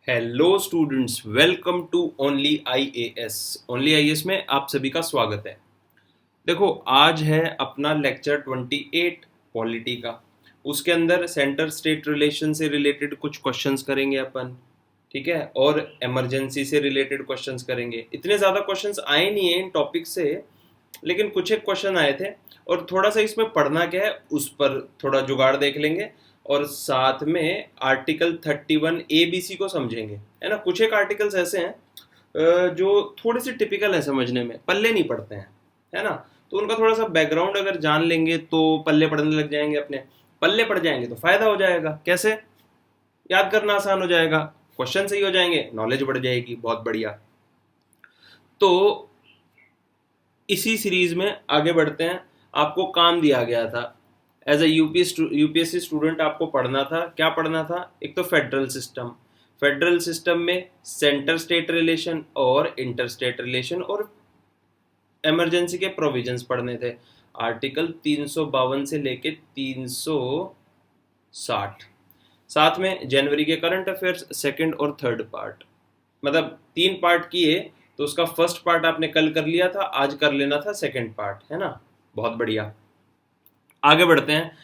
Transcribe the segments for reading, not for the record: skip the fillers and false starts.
Hello students, welcome to only IAS. Only IAS में आप सभी का स्वागत है। देखो, आज है अपना लेक्चर 28 पॉलिटी का। उसके अंदर सेंटर स्टेट रिलेशन से रिलेटेड कुछ क्वेश्चंस करेंगे अपन, ठीक है। और इमरजेंसी से रिलेटेड क्वेश्चंस करेंगे। इतने ज़्यादा क्वेश्चंस आए नहीं हैं इन टॉपिक से, लेकिन कुछ एक क्वेश्चन आए थे। और थोड़ा सा इसमें पढ़ना क्या है उस पर थोड़ा जुगाड़ देख लेंगे। और साथ में आर्टिकल 31 ए बी सी को समझेंगे, है ना। कुछ एक आर्टिकल्स ऐसे हैं जो थोड़े से टिपिकल है, समझने में पल्ले नहीं पड़ते हैं, है ना। तो उनका थोड़ा सा बैकग्राउंड अगर जान लेंगे तो पल्ले पड़ने लग जाएंगे। अपने पल्ले पड़ जाएंगे तो फायदा हो जाएगा। कैसे? याद करना आसान हो जाएगा, क्वेश्चन सही हो जाएंगे, नॉलेज बढ़ जाएगी। बहुत बढ़िया। तो इसी सीरीज में आगे बढ़ते हैं। आपको काम दिया गया था एज ए यूपीएससी स्टूडेंट, आपको पढ़ना था। क्या पढ़ना था? एक तो फेडरल सिस्टम। फेडरल सिस्टम में सेंटर स्टेट रिलेशन और इंटर स्टेट रिलेशन और इमरजेंसी के प्रोविजंस पढ़ने थे। आर्टिकल 352 से लेके 360। साथ में जनवरी के करंट अफेयर्स सेकंड और थर्ड पार्ट, मतलब 3 पार्ट किए। तो उसका फर्स्ट पार्ट आपने कल कर लिया था, आज कर लेना था सेकंड पार्ट, है ना। बहुत बढ़िया। आगे बढ़ते हैं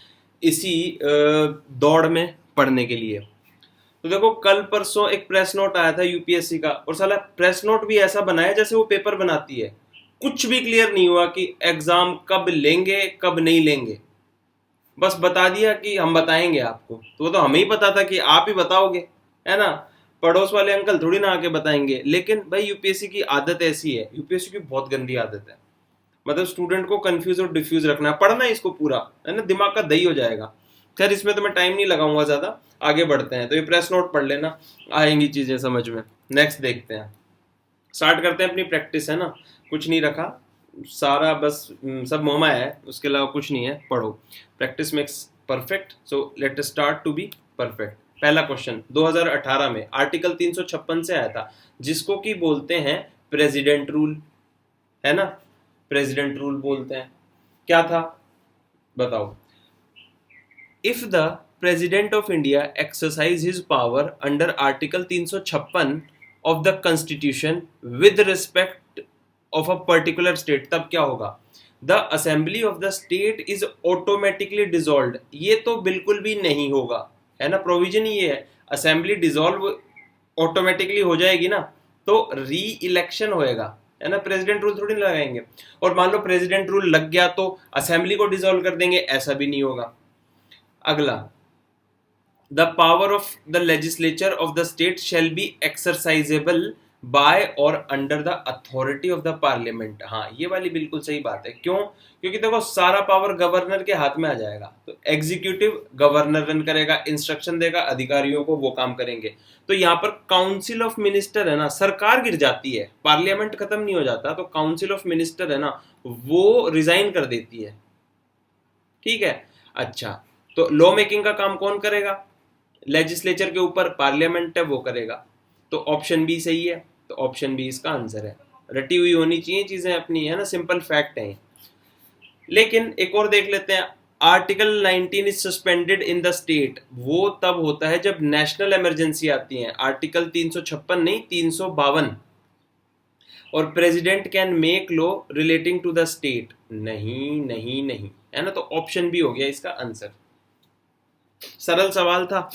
इसी दौड़ में पढ़ने के लिए। तो देखो, कल परसों एक प्रेस नोट आया था यूपीएससी का, और साला प्रेस नोट भी ऐसा बनाया जैसे वो पेपर बनाती है। कुछ भी क्लियर नहीं हुआ कि एग्जाम कब लेंगे कब नहीं लेंगे। बस बता दिया कि हम बताएंगे आपको। तो वो तो हमें ही पता था कि आप ही बताओगे, है ना। पड़ोस वाले अंकल थोड़ी ना आके बताएंगे। लेकिन भाई, यूपीएससी की आदत ऐसी है, यूपीएससी की बहुत गंदी आदत है। मतलब स्टूडेंट को कंफ्यूज और डिफ्यूज रखना है। पढ़ना है इसको पूरा, है ना, दिमाग का दही हो जाएगा। खैर, इसमें तो मैं टाइम नहीं लगाऊंगा ज्यादा। आगे बढ़ते हैं। तो ये प्रेस नोट पढ़ लेना, आएंगी चीजें समझ में। नेक्स्ट देखते हैं, स्टार्ट करते हैं अपनी प्रैक्टिस, है ना। कुछ नहीं रखा, सारा बस सब मोमा है, उसके अलावा कुछ नहीं है। पढ़ो। Practice makes perfect, so let start to be perfect. पहला क्वेश्चन 2018 में आर्टिकल 356 से आया था, जिसको कि बोलते हैं प्रेसिडेंट रूल, है ना। प्रेसिडेंट रूल बोलते हैं। क्या था बताओ? If the president of India exercise his power under article 356 of the constitution with respect of a particular state, तब क्या होगा? The assembly of the state is automatically dissolved. ये तो बिल्कुल भी नहीं होगा, है ना। प्रोविजन ये है, असेंबली डिसॉल्व ऑटोमेटिकली हो जाएगी ना, तो री इलेक्शन होएगा, है ना। प्रेसिडेंट रूल थोड़ी ना लगाएंगे। और मान लो प्रेसिडेंट रूल लग गया तो असेंबली को डिसॉल्व कर देंगे, ऐसा भी नहीं होगा। अगला, the power of the legislature of the state shall be exercisable by or under the authority of the parliament. हाँ, ये वाली बिल्कुल सही बात है। क्यों? क्योंकि देखो, सारा पावर गवर्नर के हाथ में आ जाएगा। तो एग्जीक्यूटिव गवर्नर रन करेगा, इंस्ट्रक्शन देगा अधिकारियों को, वो काम करेंगे। तो यहाँ पर काउंसिल ऑफ मिनिस्टर है ना, सरकार गिर जाती है, पार्लियामेंट खत्म नहीं हो जाता। तो काउंसिल ऑफ मिनिस्टर है ना, वो रिजाइन कर देती है, ठीक है। अच्छा, तो लॉ मेकिंग का काम कौन करेगा? लेजिस्लेचर के ऊपर पार्लियामेंट है, वो करेगा। तो ऑप्शन बी सही है। तो ऑप्शन बी इसका आंसर है। रटी हुई होनी चाहिए चीजें अपनी, है ना, सिंपल फैक्ट है। लेकिन एक और देख लेते हैं। Article 19 is suspended in the state, वो तब होता है जब नेशनल इमरजेंसी आती है। आर्टिकल 356 नहीं, 352। और president can make law relating to the state, नहीं नहीं नहीं, है ना। तो ऑप्शन बी हो गया इसका आंसर। सरल सवाल था,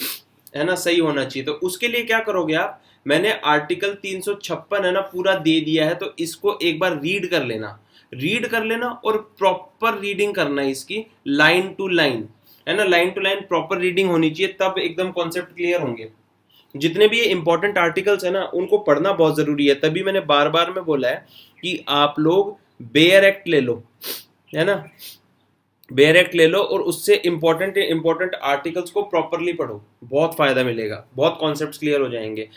है ना, सही होना चाहिए। तो उसके लिए क्या करोगे आप? मैंने आर्टिकल 356 है ना पूरा दे दिया है, तो इसको एक बार रीड कर लेना। रीड कर लेना और प्रॉपर रीडिंग करना है इसकी, लाइन टू लाइन, है ना। Line two line proper reading होनी चाहिए, तब एकदम कॉन्सेप्ट क्लियर होंगे। जितने भी ये इंपॉर्टेंट आर्टिकल्स है ना, उनको पढ़ना बहुत जरूरी है। तभी मैंने बार बार में बोला है कि आप लोग बेयर एक्ट ले लो, है ना। बेयर एक्ट ले लो और उससे इंपॉर्टेंट आर्टिकल्स को प्रॉपरली पढ़ो, बहुत फायदा मिलेगा, बहुत कॉन्सेप्ट्स क्लियर हो जाएंगे।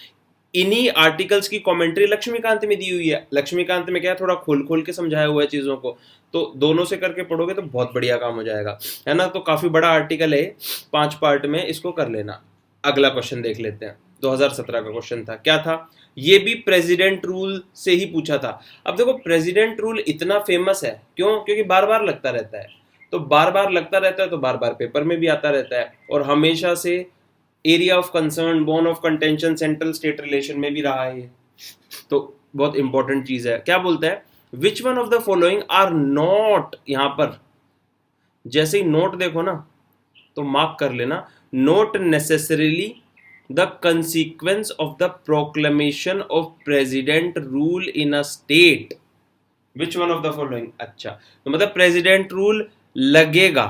इन्हीं आर्टिकल्स की कमेंट्री लक्ष्मीकांत में दी हुई है। लक्ष्मीकांत में क्या है, थोड़ा खोल खोल के समझाया हुआ है चीजों को। तो दोनों से करके पढ़ोगे तो बहुत बढ़िया काम हो जाएगा, है ना। तो काफी बड़ा आर्टिकल है, 5 पार्ट में इसको कर लेना। अगला क्वेश्चन देख लेते हैं। 2017 का क्वेश्चन था, क्या था? ये भी प्रेसिडेंट रूल से ही पूछा था। अब देखो, प्रेसिडेंट रूल इतना फेमस है क्यों? क्योंकि बार बार लगता रहता है। तो बार बार लगता रहता है तो बार बार पेपर में भी आता रहता है। और हमेशा से area of concern, bone of contention, central state relation में भी रहा है ये, तो बहुत इंपॉर्टेंट चीज है। क्या बोलता है, which one of the following are not, यहां पर जैसे ही नोट देखो ना तो मार्क कर लेना, note necessarily the consequence of the proclamation of president rule in a state. Which one of the following, अच्छा तो मतलब प्रेसिडेंट रूल लगेगा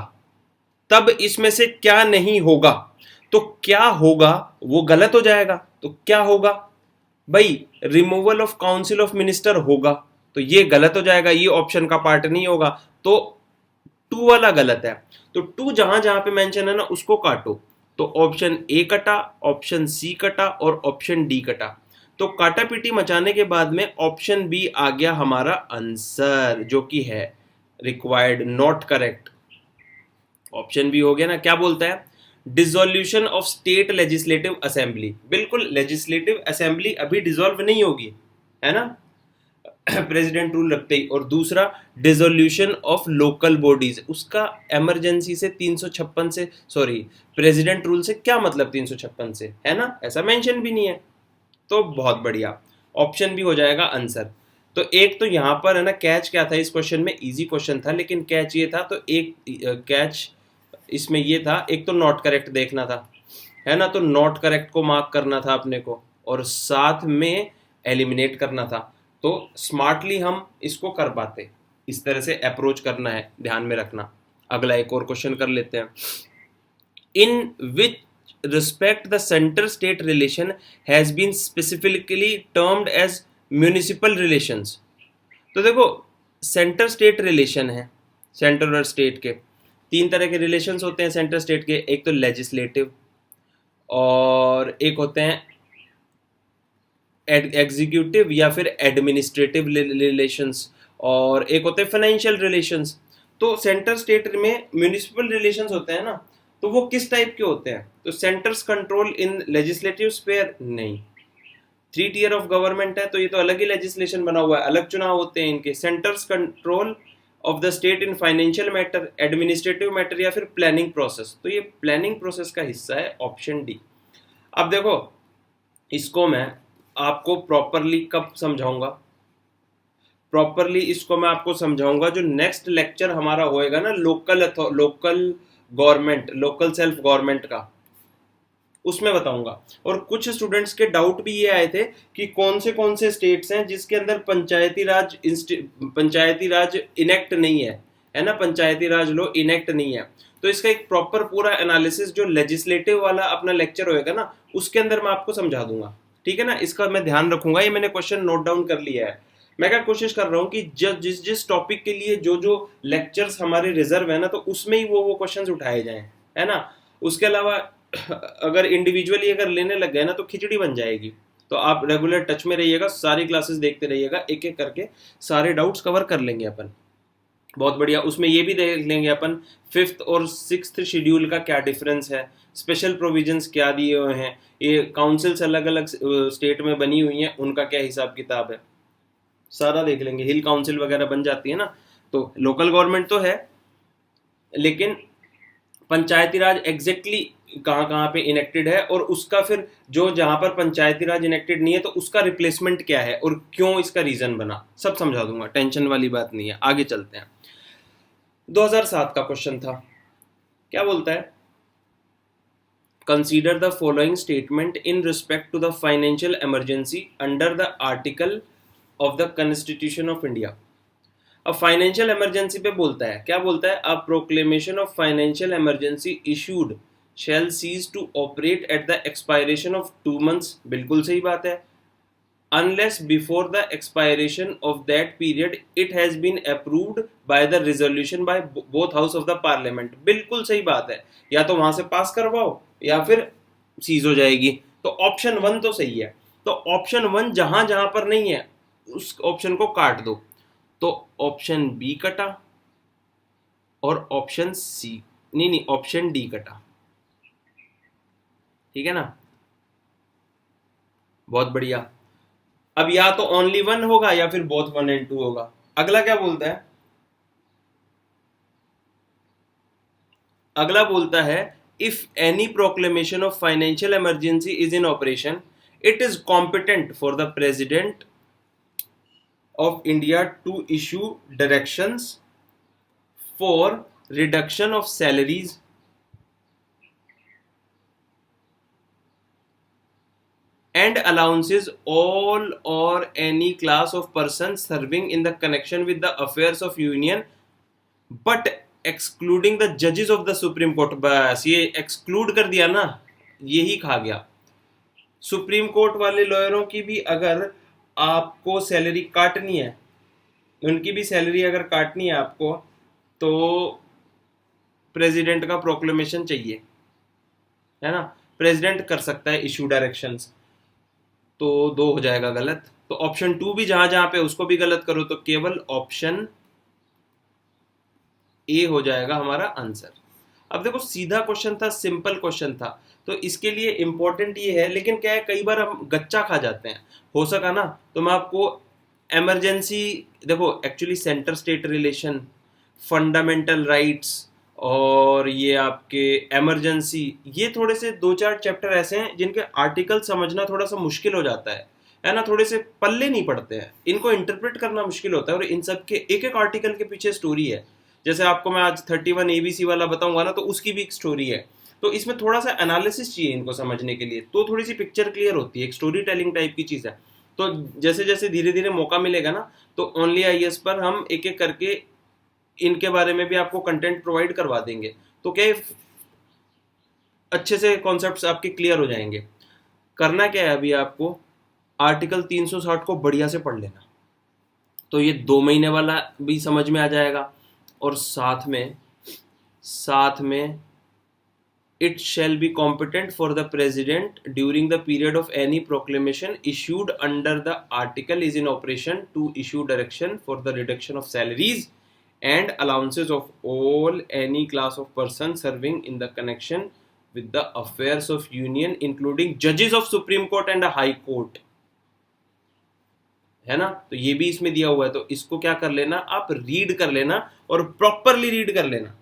तब इसमें से क्या नहीं होगा, तो क्या होगा वो गलत हो जाएगा, तो क्या होगा भाई, removal of council of minister होगा, तो ये गलत हो जाएगा, ये ऑप्शन का पार्ट नहीं होगा, तो टू वाला गलत है। तो टू जहां जहां पे मेंशन है ना उसको काटो, तो ऑप्शन ए कटा, ऑप्शन सी कटा और ऑप्शन डी कटा, तो काटा पीटी मचाने के बाद में ऑप्शन बी आ गया हमारा आंसर, जो कि है required, not correct. Option B हो गया ना। क्या बोलता है, dissolution of state legislative assembly, बिल्कुल लेजिस्लेटिव असेंबली अभी डिसॉल्व नहीं होगी, है ना प्रेसिडेंट रूल रखते ही। और दूसरा डिसोल्यूशन ऑफ लोकल बॉडीज, उसका इमरजेंसी से 356 से, सॉरी प्रेसिडेंट रूल से क्या मतलब 356 से, है ना, ऐसा मेंशन भी नहीं है, तो बहुत बढ़िया, ऑप्शन भी हो जाएगा आंसर। तो एक तो यहाँ पर है ना कैच क्या था इस क्वेश्चन में, इजी क्वेश्चन था लेकिन कैच ये था, तो एक कैच इसमें ये था, एक तो नॉट करेक्ट देखना था, है ना, तो नॉट करेक्ट को मार्क करना था अपने को और साथ में एलिमिनेट करना था, तो स्मार्टली हम इसको कर पाते, इस तरह से अप्रोच करना है, ध्यान में रखना। अगला एक और क्वेश्चन कर लेते हैं, इन विच respect the center state relation has been specifically termed as municipal relations। तो देखो सेंटर स्टेट रिलेशन है, सेंटर और स्टेट के तीन तरह के रिलेशंस होते हैं सेंटर स्टेट के, एक तो लेजिस्लेटिव और एक होते हैं एग्जीक्यूटिव या फिर एडमिनिस्ट्रेटिव रिलेशंस और एक होते हैं फाइनेंशियल रिलेशंस। तो सेंटर स्टेट में म्यूनिसिपल रिलेशंस होते हैं ना, तो वो किस टाइप के होते हैं, तो centres control in legislative sphere नहीं, 3 टियर ऑफ गवर्नमेंट है तो ये तो अलग ही लेजिस्लेशन बना हुआ है, अलग चुनाव होते हैं इनके, centres control of the state in financial matter, administrative matter या फिर प्लानिंग प्रोसेस, तो ये प्लानिंग प्रोसेस का हिस्सा है ऑप्शन डी। अब देखो इसको मैं आपको प्रॉपरली कब समझाऊंगा, प्रॉपरली इसको मैं आपको समझाऊंगा जो नेक्स्ट लेक्चर हमारा होएगा ना local government, local self government का, उसमें बताऊंगा। और कुछ स्टूडेंट्स के डाउट भी ये आए थे कि कौन से स्टेट्स हैं जिसके अंदर पंचायती राज इनेक्ट नहीं है ना, पंचायती राज लॉ इनेक्ट नहीं है, तो इसका एक प्रॉपर पूरा एनालिसिस जो लेजिस्लेटिव वाला अपना लेक्चर होएगा ना उसके अंदर मैं आपको समझा दूंगा, ठीक है ना, इसका मैं ध्यान रखूंगा। ये मैंने क्वेश्चन नोट डाउन कर लिया है, मैं क्या कोशिश कर रहा हूँ कि जिस टॉपिक के लिए जो लेक्चर्स हमारे रिजर्व है ना तो उसमें ही वो क्वेश्चंस उठाए जाएं, है ना। उसके अलावा अगर इंडिविजुअली अगर लेने लग गए ना तो खिचड़ी बन जाएगी, तो आप रेगुलर टच में रहिएगा, सारी क्लासेस देखते रहिएगा, एक एक करके सारे डाउट्स कवर कर लेंगे अपन, बहुत बढ़िया। उसमें ये भी देख लेंगे अपन 5th और 6th शेड्यूल का क्या डिफरेंस है, स्पेशल प्रोविजंस क्या दिए हुए हैं, ये काउंसिल्स अलग अलग स्टेट में बनी हुई हैं उनका क्या हिसाब किताब है, सारा देख लेंगे। हिल काउंसिल वगैरह बन जाती है ना, तो लोकल गवर्नमेंट तो है लेकिन पंचायती राज एग्जैक्टली कहाँ पे इनेक्टेड है और उसका फिर जो जहां पर पंचायती राज इनेक्टेड नहीं है तो उसका रिप्लेसमेंट क्या है और क्यों इसका रीजन बना, सब समझा दूंगा, टेंशन वाली बात नहीं है। आगे चलते हैं, 2007 का क्वेश्चन था, क्या बोलता है, consider the following statement in respect to the financial emergency under the article of the constitution of India. अब फाइनेंशियल इमरजेंसी पे बोलता है, क्या बोलता है, a proclamation of financial emergency issued shall cease to operate at the expiration of 2 months, बिल्कुल सही बात है, unless before the expiration of that period it has been approved by the resolution by both house of the parliament, बिल्कुल सही बात है, या तो वहां से पास करवाओ या फिर सीज हो जाएगी, तो ऑप्शन 1 तो सही है। तो ऑप्शन 1 जहां जहां पर नहीं है उस ऑप्शन को काट दो, तो ऑप्शन बी कटा और ऑप्शन सी नहीं ऑप्शन डी कटा, ठीक है ना, बहुत बढ़िया। अब या तो ओनली 1 होगा या फिर बोथ 1 and 2 होगा। अगला क्या बोलता है, अगला बोलता है if any proclamation of financial emergency is in operation, it is competent for the president of India to issue directions for reduction of salaries and allowances all or any class of persons serving in the connection with the affairs of union, but excluding the judges of the supreme court. बस ये exclude कर दिया ना, यही खा गया। Supreme court वाले लॉयरों की भी अगर आपको सैलरी काटनी है, उनकी भी सैलरी अगर काटनी है आपको, तो प्रेसिडेंट का प्रोक्लेमेशन चाहिए, है ना। प्रेसिडेंट कर सकता है इशू डायरेक्शंस, तो 2 हो जाएगा गलत। तो ऑप्शन 2 भी जहां जहां पे उसको भी गलत करो तो केवल ऑप्शन ए हो जाएगा हमारा आंसर। अब देखो सीधा क्वेश्चन था, सिंपल क्वेश्चन था, तो इसके लिए इंपॉर्टेंट ये है, लेकिन क्या है कई बार हम गच्चा खा जाते हैं। हो सका ना तो मैं आपको इमरजेंसी, देखो actually centre state relation, fundamental rights और ये आपके इमरजेंसी, ये थोड़े से 2-4 चैप्टर ऐसे हैं जिनके आर्टिकल समझना थोड़ा सा मुश्किल हो जाता है ना, थोड़े से पल्ले नहीं पड़ते हैं, इनको इंटरप्रेट करना मुश्किल होता है, और इन सब के एक एक आर्टिकल के पीछे स्टोरी है। जैसे आपको मैं आज 31 ABC वाला बताऊंगा ना, तो उसकी भी एक स्टोरी है, तो इसमें थोड़ा सा एनालिसिस चाहिए इनको समझने के लिए, तो थोड़ी सी पिक्चर क्लियर होती है, एक स्टोरी टेलिंग टाइप की चीज़ है। तो जैसे जैसे धीरे धीरे मौका मिलेगा ना, तो ओनली IAS पर हम एक एक करके इनके बारे में भी आपको कंटेंट प्रोवाइड करवा देंगे, तो क्या अच्छे से कॉन्सेप्ट्स आपके क्लियर हो जाएंगे। करना क्या है अभी आपको, आर्टिकल 360 को बढ़िया से पढ़ लेना, तो ये 2 महीने वाला भी समझ में आ जाएगा, और साथ में it shall be competent for the president during the period of any proclamation issued under the article is in operation to issue direction for the reduction of salaries and allowances of all any class of persons serving in the connection with the affairs of union including judges of supreme court and a high court, है ना। तो ये भी इसमें दिया हुआ है, तो इसको क्या कर लेना, आप रीड कर लेना और प्रॉपरली रीड कर लेना,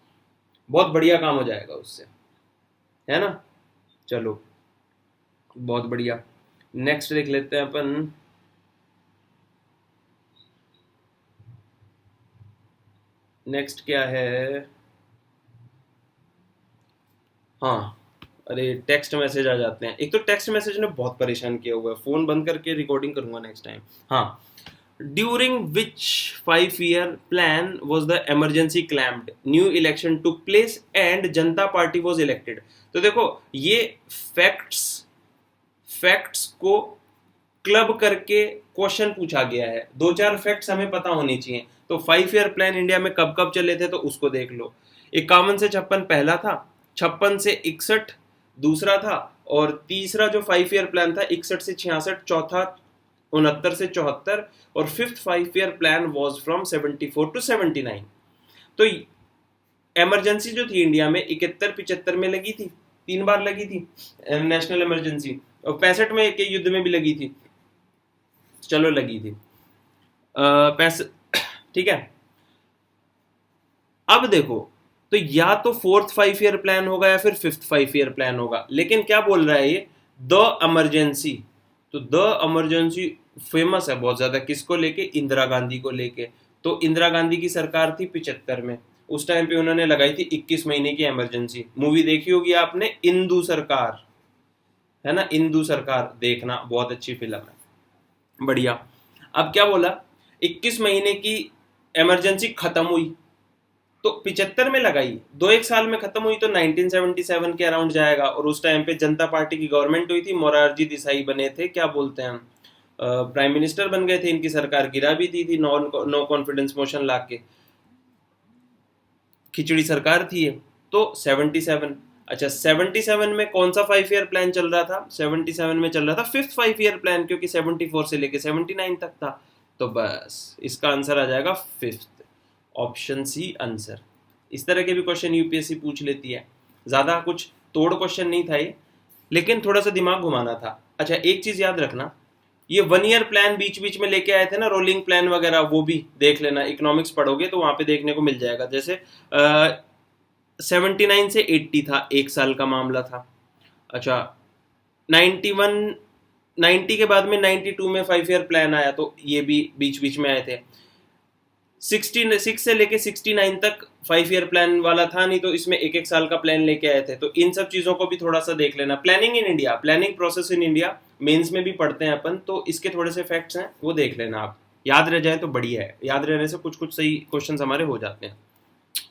बहुत बढ़िया काम हो जाएगा उससे, है ना। चलो बहुत बढ़िया, नेक्स्ट देख लेते हैं अपन। नेक्स्ट क्या है, हाँ अरे टेक्स्ट मैसेज आ जाते हैं, एक तो टेक्स्ट मैसेज ने बहुत परेशान किया हुआ है, फोन बंद करके रिकॉर्डिंग करूंगा नेक्स्ट टाइम। हाँ, during which 5-year plan was the emergency claimed, new election took place and Janata party was elected. तो देखो ये फैक्ट्स को क्लब करके क्वेश्चन पूछा गया है, 2-4 फैक्ट्स हमें पता होनी चाहिए। तो 5-year प्लान इंडिया में कब कब चले थे, तो उसको देख लो। 51 से 56 पहला था, 56 से 61 दूसरा था, और तीसरा जो 5-year प्लान था 61 से 66, चौथा 69 से 74, और 5th 5-year plan was from 74 to 79। तो इमरजेंसी जो थी इंडिया में 71-75 में लगी थी, 3 बार लगी थी नेशनल इमरजेंसी, और 65 में के युद्ध में भी लगी थी, चलो लगी थी ठीक है। अब देखो, तो या तो 4th 5-year प्लान होगा या फिर 5th 5-year प्लान होगा, लेकिन क्या बोल रहा है ये, द इमरजेंसी। तो द इमरजेंसी फेमस है बहुत ज्यादा, किसको लेके, इंदिरा गांधी को लेके। तो इंदिरा गांधी की सरकार थी 75 में, उस टाइम पे उन्होंने लगाई थी 21 महीने की इमरजेंसी। मूवी देखी होगी आपने, इंदु सरकार, है ना, इंदु सरकार, देखना बहुत अच्छी फिल्म है, बढ़िया। अब क्या बोला, 21 महीने की इमरजेंसी खत्म हुई, तो 75 में लगाई, 2-1 साल में खत्म हुई, तो 1977 के अराउंड जाएगा। और उस टाइम पे जनता पार्टी की गवर्नमेंट हुई थी, मोरारजी देसाई बने थे, क्या बोलते हैं, प्राइम मिनिस्टर बन गए थे, इनकी सरकार गिरा भी दी थी नो कॉन्फिडेंस मोशन लाके, खिचड़ी सरकार थी ये। तो 77, अच्छा 77 में कौन सा 5-year प्लान चल रहा था, 77 में चल रहा था 5th 5-year प्लान, क्योंकि 74 से लेके 79 तक था। तो बस इसका आंसर आ जाएगा 5th, ऑप्शन सी आंसर। इस तरह के भी क्वेश्चन यूपीएससी पूछ लेती है, ज्यादा कुछ तोड़ क्वेश्चन नहीं था ये, लेकिन थोड़ा सा दिमाग घुमाना था। अच्छा एक चीज याद रखना, ये 1-year प्लान बीच बीच में लेके आए थे ना, रोलिंग प्लान वगैरह, वो भी देख लेना, इकोनॉमिक्स पढ़ोगे तो वहां पे देखने को मिल जाएगा। जैसे 79 से 80 था, 1 साल का मामला था। अच्छा, 91 90 के बाद में 92 में 5 ईयर प्लान आया, तो ये भी बीच बीच में आए थे। 66 से लेके 69 तक 5 ईयर प्लान वाला था नहीं, तो इसमें 1 1 साल का प्लान लेके आए थे। तो इन सब चीज़ों को भी थोड़ा सा देख लेना। Planning in India, planning process in India mains में भी पढ़ते हैं अपन, तो इसके थोड़े से फैक्ट्स हैं, वो देख लेना आप। याद रह जाए तो बढ़िया है, याद रहने से कुछ कुछ सही क्वेश्चंस हमारे हो जाते हैं।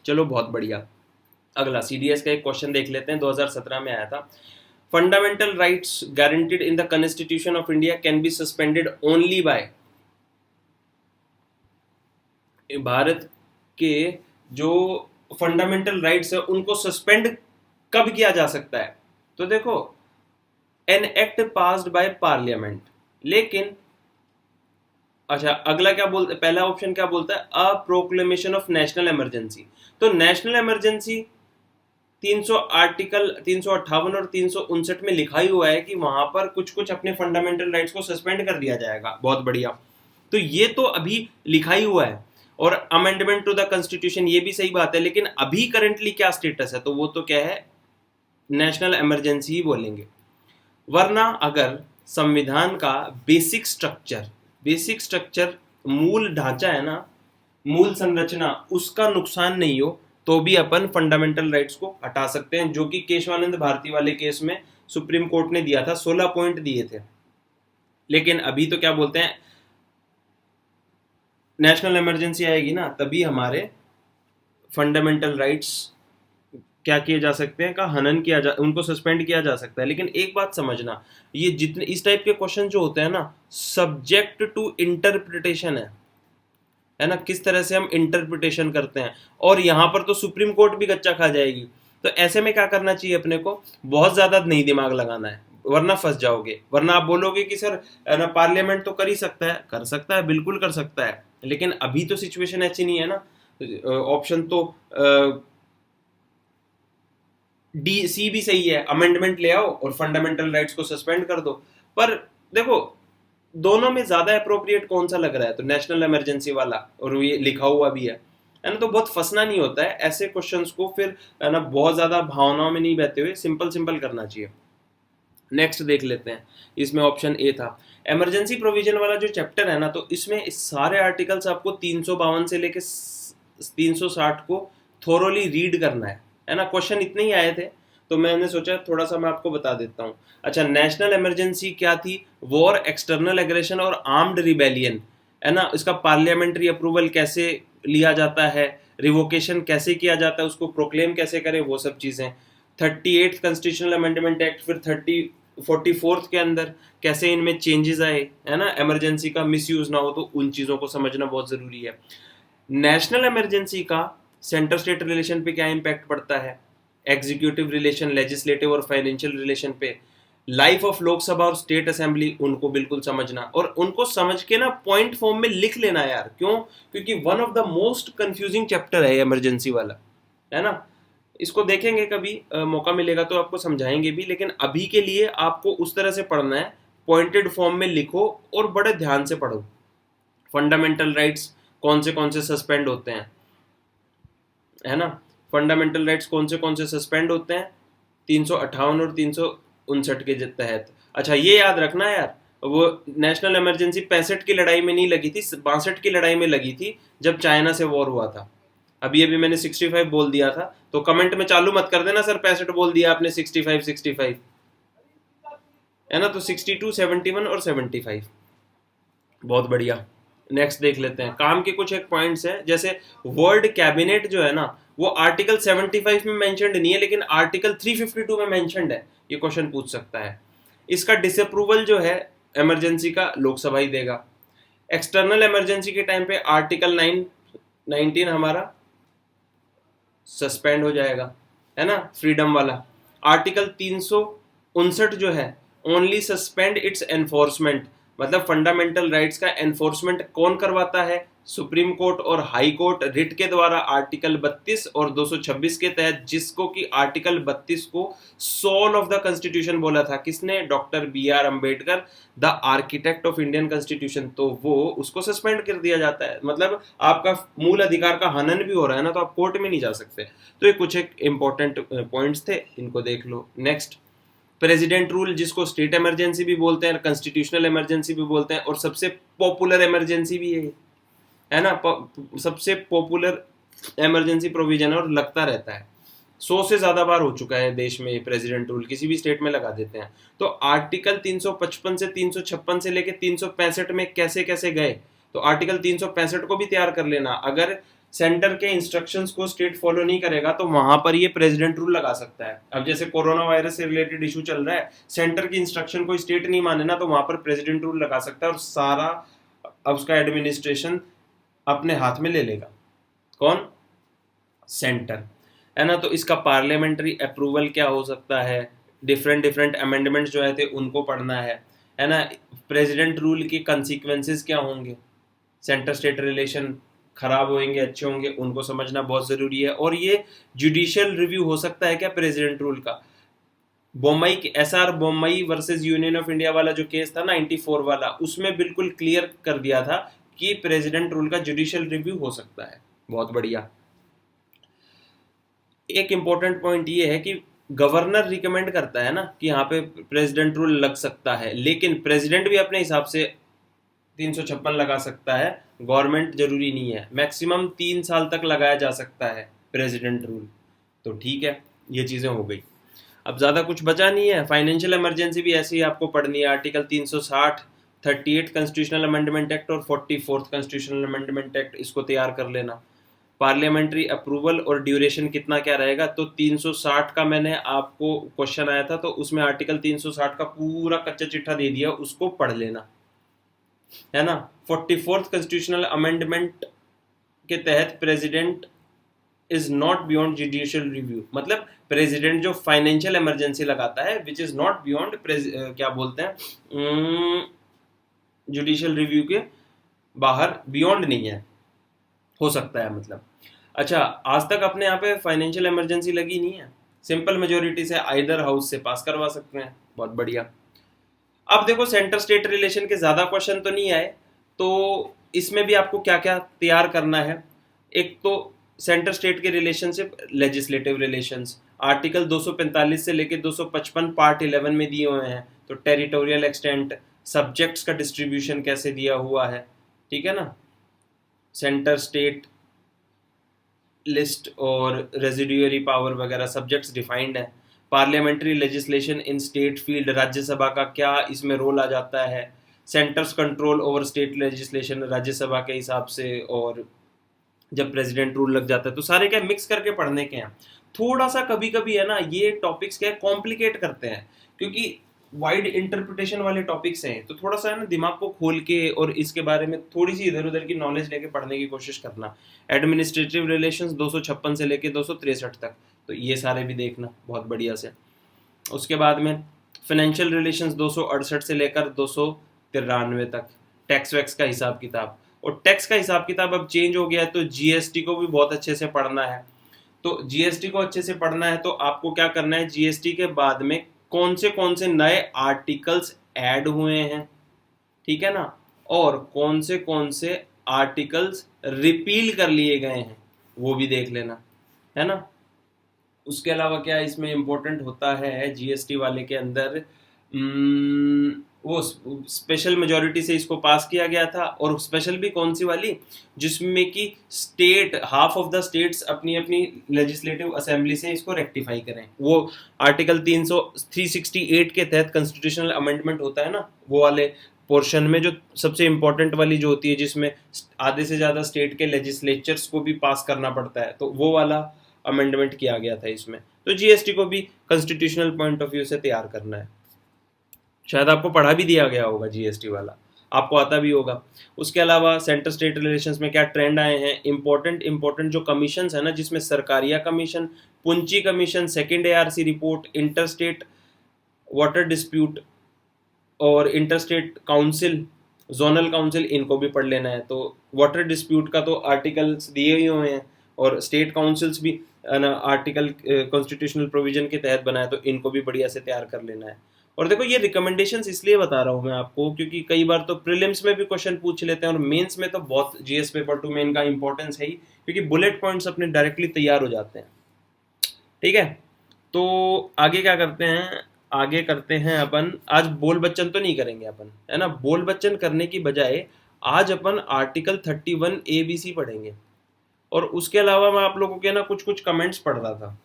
चलो बहुत बढ़िया। अगला सीडीएस का एक क्वेश्चन देख लेते हैं, 2017 में आया था। Fundamental rights guaranteed in the constitution of India can be suspended only by. Bharat के जो फंडामेंटल राइट्स है उनको सस्पेंड कब किया जा सकता है? तो देखो, an act passed by parliament. लेकिन अच्छा, अगला क्या बोलता है, पहला ऑप्शन क्या बोलता है? A proclamation of national emergency. तो नेशनल इमरजेंसी 300 आर्टिकल 358 और 359 में लिखा ही हुआ है कि वहां पर कुछ कुछ अपने फंडामेंटल राइट्स को सस्पेंड कर दिया जाएगा। बहुत बढ़िया। तो ये तो अभी लिखा ही हुआ है, और अमेंडमेंट टू द कॉन्स्टिट्यूशन, ये भी सही बात है। लेकिन अभी करंटली क्या स्टेटस है? तो वो तो क्या है, नेशनल इमरजेंसी ही बोलेंगे। वरना अगर संविधान का बेसिक स्ट्रक्चर मूल ढांचा है ना, मूल संरचना, उसका नुकसान नहीं हो, तो भी अपन फंडामेंटल राइट्स को हटा सकते हैं, जो कि केशवानंद भारती वाले केस में सुप्रीम कोर्ट ने दिया था, 16 पॉइंट दिए थे। लेकिन अभी तो क्या बोलते हैं, नेशनल इमरजेंसी आएगी ना, तभी हमारे फंडामेंटल राइट्स क्या किए जा सकते हैं, का हनन किया जा, उनको सस्पेंड किया जा सकता है। लेकिन एक बात समझना, ये जितने इस टाइप के क्वेश्चन जो होते हैं ना, सब्जेक्ट टू इंटरप्रिटेशन है ना, किस तरह से हम इंटरप्रिटेशन करते हैं। और यहाँ पर तो सुप्रीम कोर्ट भी गच्चा खा जाएगी। तो ऐसे में क्या करना चाहिए अपने को, बहुत ज्यादा नहीं दिमाग लगाना है, वरना फंस जाओगे। वरना आप बोलोगे कि सर ना पार्लियामेंट तो कर ही सकता है, कर सकता है, बिल्कुल कर सकता है, लेकिन अभी तो सिचुएशन ऐसी नहीं है ना। ऑप्शन तो डी सी भी सही है, अमेंडमेंट ले आओ और फंडामेंटल राइट्स को सस्पेंड कर दो। पर देखो, दोनों में ज्यादा अप्रोप्रिएट कौन सा लग रहा है? तो नेशनल इमरजेंसी वाला, और ये लिखा हुआ भी है ना। तो बहुत फंसना नहीं होता है ऐसे क्वेश्चंस को, फिर है ना बहुत ज्यादा भावनाओं में नहीं बहते हुए सिंपल सिंपल करना चाहिए। नेक्स्ट देख लेते हैं, इसमें ऑप्शन ए था इमरजेंसी प्रोविजन वाला जो चैप्टर है ना, तो इसमें सारे आर्टिकल्स आपको 352 से लेके 360 को थोरोली रीड करना है ना। क्वेश्चन इतने ही आए थे, तो मैंने सोचा थोड़ा सा मैं आपको बता देता हूँ। अच्छा, नेशनल इमरजेंसी क्या थी? वॉर, एक्सटर्नल एग्रेशन और आर्म्ड रिबेलियन, है ना। इसका पार्लियामेंट्री अप्रूवल कैसे लिया जाता है, रिवोकेशन कैसे किया जाता है, उसको प्रोक्लेम कैसे करें, वो सब चीज़ें। 38th कॉन्स्टिट्यूशनल अमेंडमेंट एक्ट, फिर 44th के अंदर कैसे इनमें चेंजेस आए, है ना, इमरजेंसी का मिसयूज ना हो, तो उन चीज़ों को समझना बहुत ज़रूरी है। नेशनल इमरजेंसी का सेंटर स्टेट रिलेशन पे क्या इम्पैक्ट पड़ता है, एग्जीक्यूटिव रिलेशन, लेजिस्लेटिव और फाइनेंशियल रिलेशन पे, लाइफ ऑफ लोकसभा और स्टेट असेंबली, उनको बिल्कुल समझना, और उनको समझ के ना पॉइंट फॉर्म में लिख लेना यार। क्यों? क्योंकि one of the most confusing chapter है इमरजेंसी वाला, है ना। इसको देखेंगे कभी मौका मिलेगा तो आपको समझाएंगे भी, लेकिन अभी के लिए आपको उस तरह से पढ़ना है, पॉइंटेड फॉर्म में लिखो और बड़े ध्यान से पढ़ो। फंडामेंटल राइट्स कौन से सस्पेंड होते हैं, है ना। फंडामेंटल राइट्स कौन से सस्पेंड होते हैं? 358 और 359 के तहत। अच्छा, ये याद रखना यार, वो नेशनल इमरजेंसी 65 की लड़ाई में नहीं लगी थी, 62 की लड़ाई में लगी थी, जब चाइना से वॉर हुआ था। अभी अभी मैंने 65 बोल दिया था, तो कमेंट में चालू मत कर देना सर 65 बोल दिया आपने, 65 है ना। तो 62, 71 और 75। बहुत बढ़िया। नेक्स्ट देख लेते हैं, काम के कुछ एक पॉइंट्स हैं, जैसे वर्ल्ड कैबिनेट जो है ना, वो आर्टिकल 75 में मेंशन्ड नहीं है, लेकिन आर्टिकल 352 में मेंशन्ड है। ये क्वेश्चन पूछ सकता है। इसका डिसअप्रूवल जो है इमरजेंसी का लोकसभा ही देगा। एक्सटर्नल इमरजेंसी के टाइम पे आर्टिकल 19 हमारा सस्पेंड हो जाएगा, है ना, फ्रीडम वाला। आर्टिकल 359 जो है ओनली सस्पेंड इट्स एनफोर्समेंट, मतलब फंडामेंटल राइट्स का एनफोर्समेंट कौन करवाता है? सुप्रीम कोर्ट और हाई कोर्ट रिट के द्वारा आर्टिकल 32 और 226 के तहत, जिसको कि आर्टिकल 32 को सोल ऑफ द कॉन्स्टिट्यूशन बोला था। किसने? Doctor B.R. Ambedkar, the architect of Indian constitution. तो वो उसको सस्पेंड कर दिया जाता है। मतलब आपका मूल अधिकार का हनन भी हो रहा है ना, तो आप कोर्ट में नहीं जा सकते। तो ये कुछ एक इंपॉर्टेंट पॉइंट्स थे, इनको देख लो। नेक्स्ट, प्रेसिडेंट रूल, जिसको स्टेट इमरजेंसी भी बोलते हैं, कॉन्स्टिट्यूशनल इमरजेंसी भी बोलते हैं, और सबसे पॉपुलर इमरजेंसी भी है ना, सबसे पॉपुलर इमरजेंसी प्रोविजन है और लगता रहता है। 100 से ज्यादा बार हो चुका है देश में प्रेसिडेंट रूल, किसी भी स्टेट में लगा देते हैं। तो आर्टिकल 355 से 356 से लेके 365 में कैसे कैसे गए, तो आर्टिकल 365 को भी तैयार कर लेना। अगर सेंटर के इंस्ट्रक्शंस को स्टेट फॉलो नहीं करेगा तो वहां पर ये प्रेसिडेंट रूल लगा सकता है। अब जैसे कोरोना वायरस से रिलेटेड इशू चल रहा है, सेंटर की इंस्ट्रक्शन को स्टेट नहीं माने ना, तो वहां पर प्रेसिडेंट रूल लगा सकता है और सारा अब उसका एडमिनिस्ट्रेशन अपने हाथ में ले लेगा। कौन? सेंटर, है ना। तो इसका पार्लियामेंट्री अप्रूवल क्या हो सकता है, डिफरेंट अमेंडमेंट्स जो है थे उनको पढ़ना है ना। प्रेसिडेंट रूल के कंसिक्वेंसेस क्या होंगे, सेंटर स्टेट रिलेशन खराब होंगे अच्छे होंगे, उनको समझना बहुत जरूरी है। और ये जुडिशियल रिव्यू हो सकता है क्या प्रेसिडेंट रूल का? Bommai, SR Bommai versus union of India वाला जो केस था 94 वाला, उसमें बिल्कुल क्लियर कर दिया था कि प्रेसिडेंट रूल का जुडिशियल रिव्यू हो सकता है। बहुत बढ़िया। एक इंपॉर्टेंट पॉइंट ये है कि गवर्नर रिकमेंड करता है ना कि यहाँ पे प्रेसिडेंट रूल लग सकता है, लेकिन प्रेसिडेंट भी अपने हिसाब से 356 लगा सकता है, गवर्नमेंट जरूरी नहीं है। मैक्सिमम 3 साल तक लगाया जा सकता है प्रेसिडेंट रूल। तो ठीक है, ये चीजें हो गई। अब ज्यादा कुछ बचा नहीं है। फाइनेंशियल इमरजेंसी भी ऐसे ही आपको पढ़नी है। आर्टिकल 360, 38 कॉन्स्टिट्यूशनल अमेंडमेंट एक्ट और 44th कॉन्स्टिट्यूशनल अमेंडमेंट एक्ट, इसको तैयार कर लेना। पार्लियामेंट्री अप्रूवल और ड्यूरेशन कितना क्या रहेगा, तो 360 का मैंने आपको क्वेश्चन आया था, तो उसमें आर्टिकल 360 का पूरा कच्चा चिट्ठा दे दिया, उसको पढ़ लेना, है ना। 44th कॉन्स्टिट्यूशनल अमेंडमेंट के तहत president is not beyond judicial review, मतलब प्रेसिडेंट जो फाइनेंशियल इमरजेंसी लगाता है विच इज नॉट बियॉन्ड, क्या बोलते हैं, जुडिशियल रिव्यू के बाहर, बियॉन्ड नहीं है, हो सकता है मतलब। अच्छा, आज तक अपने यहाँ पे फाइनेंशियल इमरजेंसी लगी नहीं है, सिंपल मेजोरिटी से आइदर हाउस से पास करवा सकते हैं। बहुत बढ़िया। अब देखो, सेंटर स्टेट रिलेशन के ज्यादा क्वेश्चन तो नहीं आए, तो इसमें भी आपको क्या क्या तैयार करना है। एक तो सेंटर स्टेट के रिलेशनशिप, लेजिस्लेटिव रिलेशंस, आर्टिकल 245 से लेकर 255 पार्ट 11 में दिए हुए हैं। तो टेरिटोरियल एक्सटेंट, सब्जेक्ट्स का डिस्ट्रीब्यूशन कैसे दिया हुआ है, ठीक है ना, सेंटर स्टेट लिस्ट और रेजिडुअरी पावर वगैरह सब्जेक्ट्स डिफाइंड है। पार्लियामेंट्री लेजिस्लेशन इन स्टेट फील्ड, राज्यसभा का क्या इसमें रोल आ जाता है। Centres control over state legislation Rajya Sabha के हिसाब से, और जब प्रेसिडेंट रूल लग जाता है, तो सारे क्या मिक्स करके पढ़ने के हैं। थोड़ा सा कभी कभी है ना ये टॉपिक्स क्या कॉम्प्लिकेट करते हैं, क्योंकि वाइड इंटरप्रिटेशन वाले टॉपिक्स हैं, तो थोड़ा सा है ना दिमाग को खोल के और इसके बारे में थोड़ी सी इधर उधर की नॉलेज लेके पढ़ने की कोशिश करना। एडमिनिस्ट्रेटिव रिलेशंस 256 से लेके 263 तक, तो ये सारे भी देखना बहुत बढ़िया से। उसके बाद में फाइनेंशियल रिलेशंस 268 से लेकर 293 तक, टैक्स वैक्स का हिसाब किताब। और टैक्स का हिसाब किताब अब चेंज हो गया है, तो जीएसटी को भी बहुत अच्छे से पढ़ना है। तो जीएसटी को अच्छे से पढ़ना है तो आपको क्या करना है, जीएसटी के बाद में कौन से नए आर्टिकल्स ऐड हुए हैं, ठीक है ना, और कौन से आर्टिकल्स रिपील कर लिए गए हैं, वो भी देख लेना, है ना। उसके अलावा क्या इसमें इंपॉर्टेंट होता है जीएसटी वाले के अंदर, वो स्पेशल मेजॉरिटी से इसको पास किया गया था। और स्पेशल भी कौन सी वाली, जिसमें कि state, half of the states अपनी अपनी लेजिस्लेटिव असेंबली से इसको रेक्टिफाई करें। वो आर्टिकल 368 के तहत कॉन्स्टिट्यूशनल अमेंडमेंट होता है ना, वो वाले पोर्शन में जो सबसे इंपॉर्टेंट वाली जो होती है, जिसमें आधे से ज्यादा स्टेट के लेजिस्लेचर्स को भी पास करना पड़ता है, तो वो वाला अमेंडमेंट किया गया था इसमें। तो जीएसटी को भी कॉन्स्टिट्यूशनल पॉइंट ऑफ व्यू से तैयार करना है। शायद आपको पढ़ा भी दिया गया होगा जीएसटी वाला, आपको आता भी होगा। उसके अलावा सेंटर स्टेट रिलेशंस में क्या ट्रेंड आए हैं, इंपॉर्टेंट जो कमीशन है ना, जिसमें Sarkaria commission, Punchhi commission, second ARC report, inter state water dispute और इंटरस्टेट काउंसिल, जोनल काउंसिल, इनको भी पढ़ लेना है। तो वाटर डिस्प्यूट का तो आर्टिकल्स दिए ही हुए हैं, और स्टेट काउंसिल्स भी ना आर्टिकल कॉन्स्टिट्यूशनल प्रोविजन के तहत बनाए, तो इनको भी बढ़िया से तैयार कर लेना है। और देखो ये रिकमेंडेशंस इसलिए बता रहा हूँ मैं आपको, क्योंकि कई बार तो प्रीलिम्स में भी क्वेश्चन पूछ लेते हैं, और मेंस में तो बहुत जीएस पेपर 2 में इनका इंपॉर्टेंस है ही, क्योंकि बुलेट पॉइंट्स अपने डायरेक्टली तैयार हो जाते हैं। ठीक है, तो आगे क्या करते हैं, आगे करते हैं अपन, आज बोल बच्चन तो नहीं करेंगे अपन, है ना। बोल बच्चन करने की बजाय आज अपन आर्टिकल 31 ABC पढ़ेंगे। और उसके अलावा मैं आप लोगों के ना कुछ कुछ कमेंट्स पढ़ रहा था,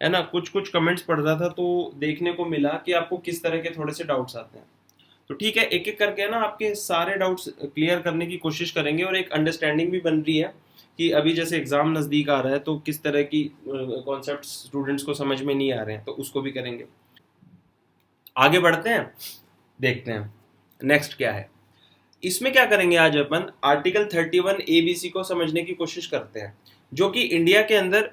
है ना, कुछ कुछ कमेंट्स पढ़ रहा था, तो देखने को मिला कि आपको किस तरह के थोड़े से डाउट्स आते हैं। तो ठीक है, एक एक करके ना आपके सारे डाउट्स क्लियर करने की कोशिश करेंगे, और एक अंडरस्टैंडिंग भी बन रही है कि अभी जैसे एग्जाम नज़दीक आ रहा है, तो किस तरह की कॉन्सेप्ट स्टूडेंट्स को समझ में नहीं आ रहे हैं, तो उसको भी करेंगे। आगे बढ़ते हैं, देखते हैं नेक्स्ट क्या है। इसमें क्या करेंगे, आज अपन आर्टिकल 31 ABC को समझने की कोशिश करते हैं, जो कि इंडिया के अंदर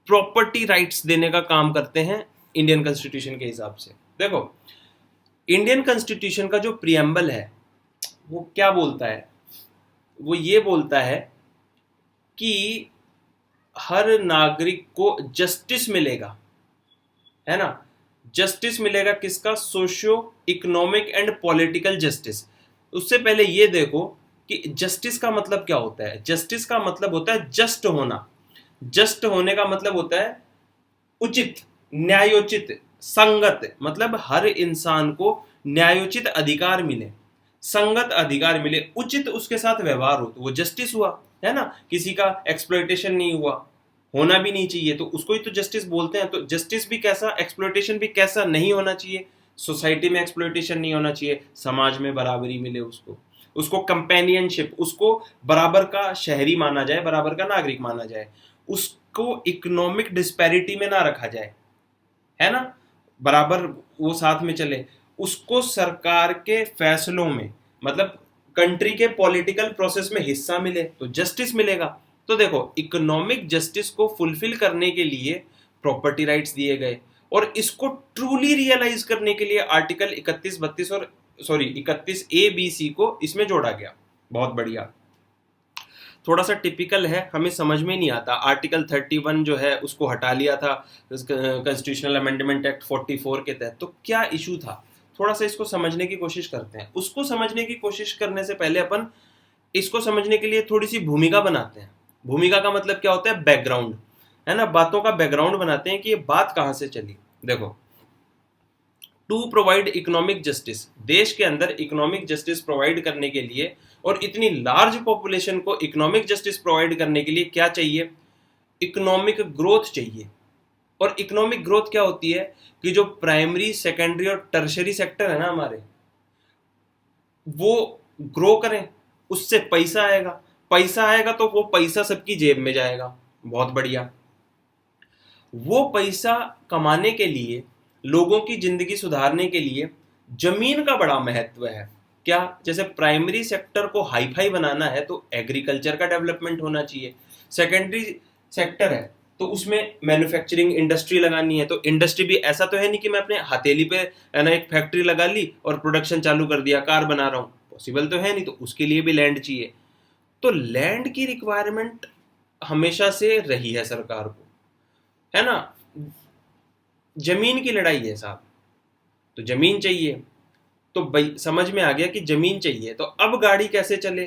प्रॉपर्टी राइट्स देने का काम करते हैं इंडियन कॉन्स्टिट्यूशन के हिसाब से। देखो, इंडियन कॉन्स्टिट्यूशन का जो प्रियम्बल है वो क्या बोलता है, वो ये बोलता है कि हर नागरिक को जस्टिस मिलेगा, है ना। जस्टिस मिलेगा किसका, socio economic and political justice. उससे पहले ये देखो कि जस्टिस का मतलब क्या होता है। जस्टिस का मतलब होता है जस्ट होना। जस्ट होने का मतलब होता है उचित, न्यायोचित, संगत, मतलब हर इंसान को न्यायोचित अधिकार मिले, संगत अधिकार मिले, उचित उसके साथ व्यवहार हो, तो वो जस्टिस हुआ, है ना। किसी का एक्सप्लॉयटेशन नहीं हुआ, होना भी नहीं चाहिए, तो उसको ही तो जस्टिस बोलते हैं। तो जस्टिस भी कैसा, एक्सप्लॉयटेशन भी कैसा नहीं होना चाहिए, सोसाइटी में एक्सप्लॉयटेशन नहीं होना चाहिए, समाज में बराबरी मिले उसको, उसको कंपेनियनशिप, उसको बराबर का शहरी माना जाए, बराबर का नागरिक माना जाए, उसको इकोनॉमिक डिस्पैरिटी में ना रखा जाए, है ना, बराबर वो साथ में चले, उसको सरकार के फैसलों में, मतलब कंट्री के पॉलिटिकल प्रोसेस में हिस्सा मिले, तो जस्टिस मिलेगा। तो देखो, इकोनॉमिक जस्टिस को फुलफिल करने के लिए प्रॉपर्टी राइट्स दिए गए, और इसको ट्रूली रियलाइज करने के लिए आर्टिकल 31, 32 और 31A, B, C को इसमें जोड़ा गया। बहुत बढ़िया। थोड़ा सा टिपिकल है, हमें समझ में नहीं आता। आर्टिकल 31 जो है उसको हटा लिया था कॉन्स्टिट्यूशनल अमेंडमेंट एक्ट 44 के तहत, तो क्या इशू था, थोड़ा सा इसको समझने की कोशिश करते हैं। उसको समझने की कोशिश करने से पहले अपन इसको समझने के लिए थोड़ी सी भूमिका बनाते हैं। भूमिका का मतलब क्या होता है, बैकग्राउंड, है ना, बातों का बैकग्राउंड बनाते हैं कि ये बात कहाँ से चली। देखो, टू प्रोवाइड इकोनॉमिक जस्टिस, देश के अंदर इकोनॉमिक जस्टिस प्रोवाइड करने के लिए, और इतनी लार्ज पॉपुलेशन को इकोनॉमिक जस्टिस प्रोवाइड करने के लिए क्या चाहिए, इकोनॉमिक ग्रोथ चाहिए। और इकोनॉमिक ग्रोथ क्या होती है कि जो प्राइमरी, सेकेंडरी और टर्शरी सेक्टर है ना हमारे, वो ग्रो करें, उससे पैसा आएगा, पैसा आएगा तो वो पैसा सबकी जेब में जाएगा। बहुत बढ़िया। वो पैसा कमाने के लिए, लोगों की जिंदगी सुधारने के लिए जमीन का बड़ा महत्व है। क्या, जैसे प्राइमरी सेक्टर को हाई फाई बनाना है तो एग्रीकल्चर का डेवलपमेंट होना चाहिए। सेकेंडरी सेक्टर है तो उसमें मैन्युफैक्चरिंग इंडस्ट्री लगानी है, तो इंडस्ट्री भी ऐसा तो है नहीं कि मैं अपने हथेली पे है ना एक फैक्ट्री लगा ली और प्रोडक्शन चालू कर दिया, कार बना रहा हूँ, पॉसिबल तो है नहीं, तो उसके लिए भी लैंड चाहिए। तो लैंड की रिक्वायरमेंट हमेशा से रही है सरकार को, है ना। जमीन की लड़ाई है साहब, तो जमीन चाहिए। तो भाई समझ में आ गया कि जमीन चाहिए, तो अब गाड़ी कैसे चले,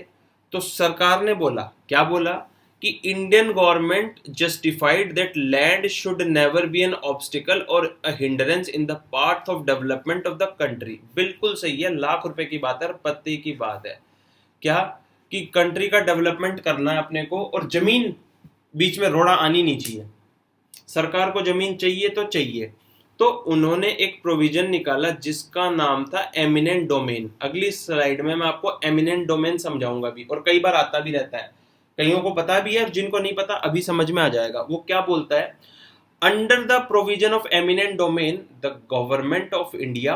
तो सरकार ने बोला, क्या बोला कि Indian government justified that land should never be an obstacle or a hindrance in the path of development of the country. बिल्कुल सही है, लाख रुपए की बात है, पत्ते की बात है। क्या, कि कंट्री का डेवलपमेंट करना है अपने को, और जमीन बीच में रोड़ा आनी नहीं चाहिए, सरकार को जमीन चाहिए तो चाहिए। तो उन्होंने एक प्रोविजन निकाला जिसका नाम था एमिनेंट डोमेन। अगली स्लाइड में मैं आपको एमिनेंट डोमेन समझाऊंगा भी, और कई बार आता भी रहता है, कईयों को पता भी है और जिनको नहीं पता अभी समझ में आ जाएगा। वो क्या बोलता है, under the provision of eminent domain the government of India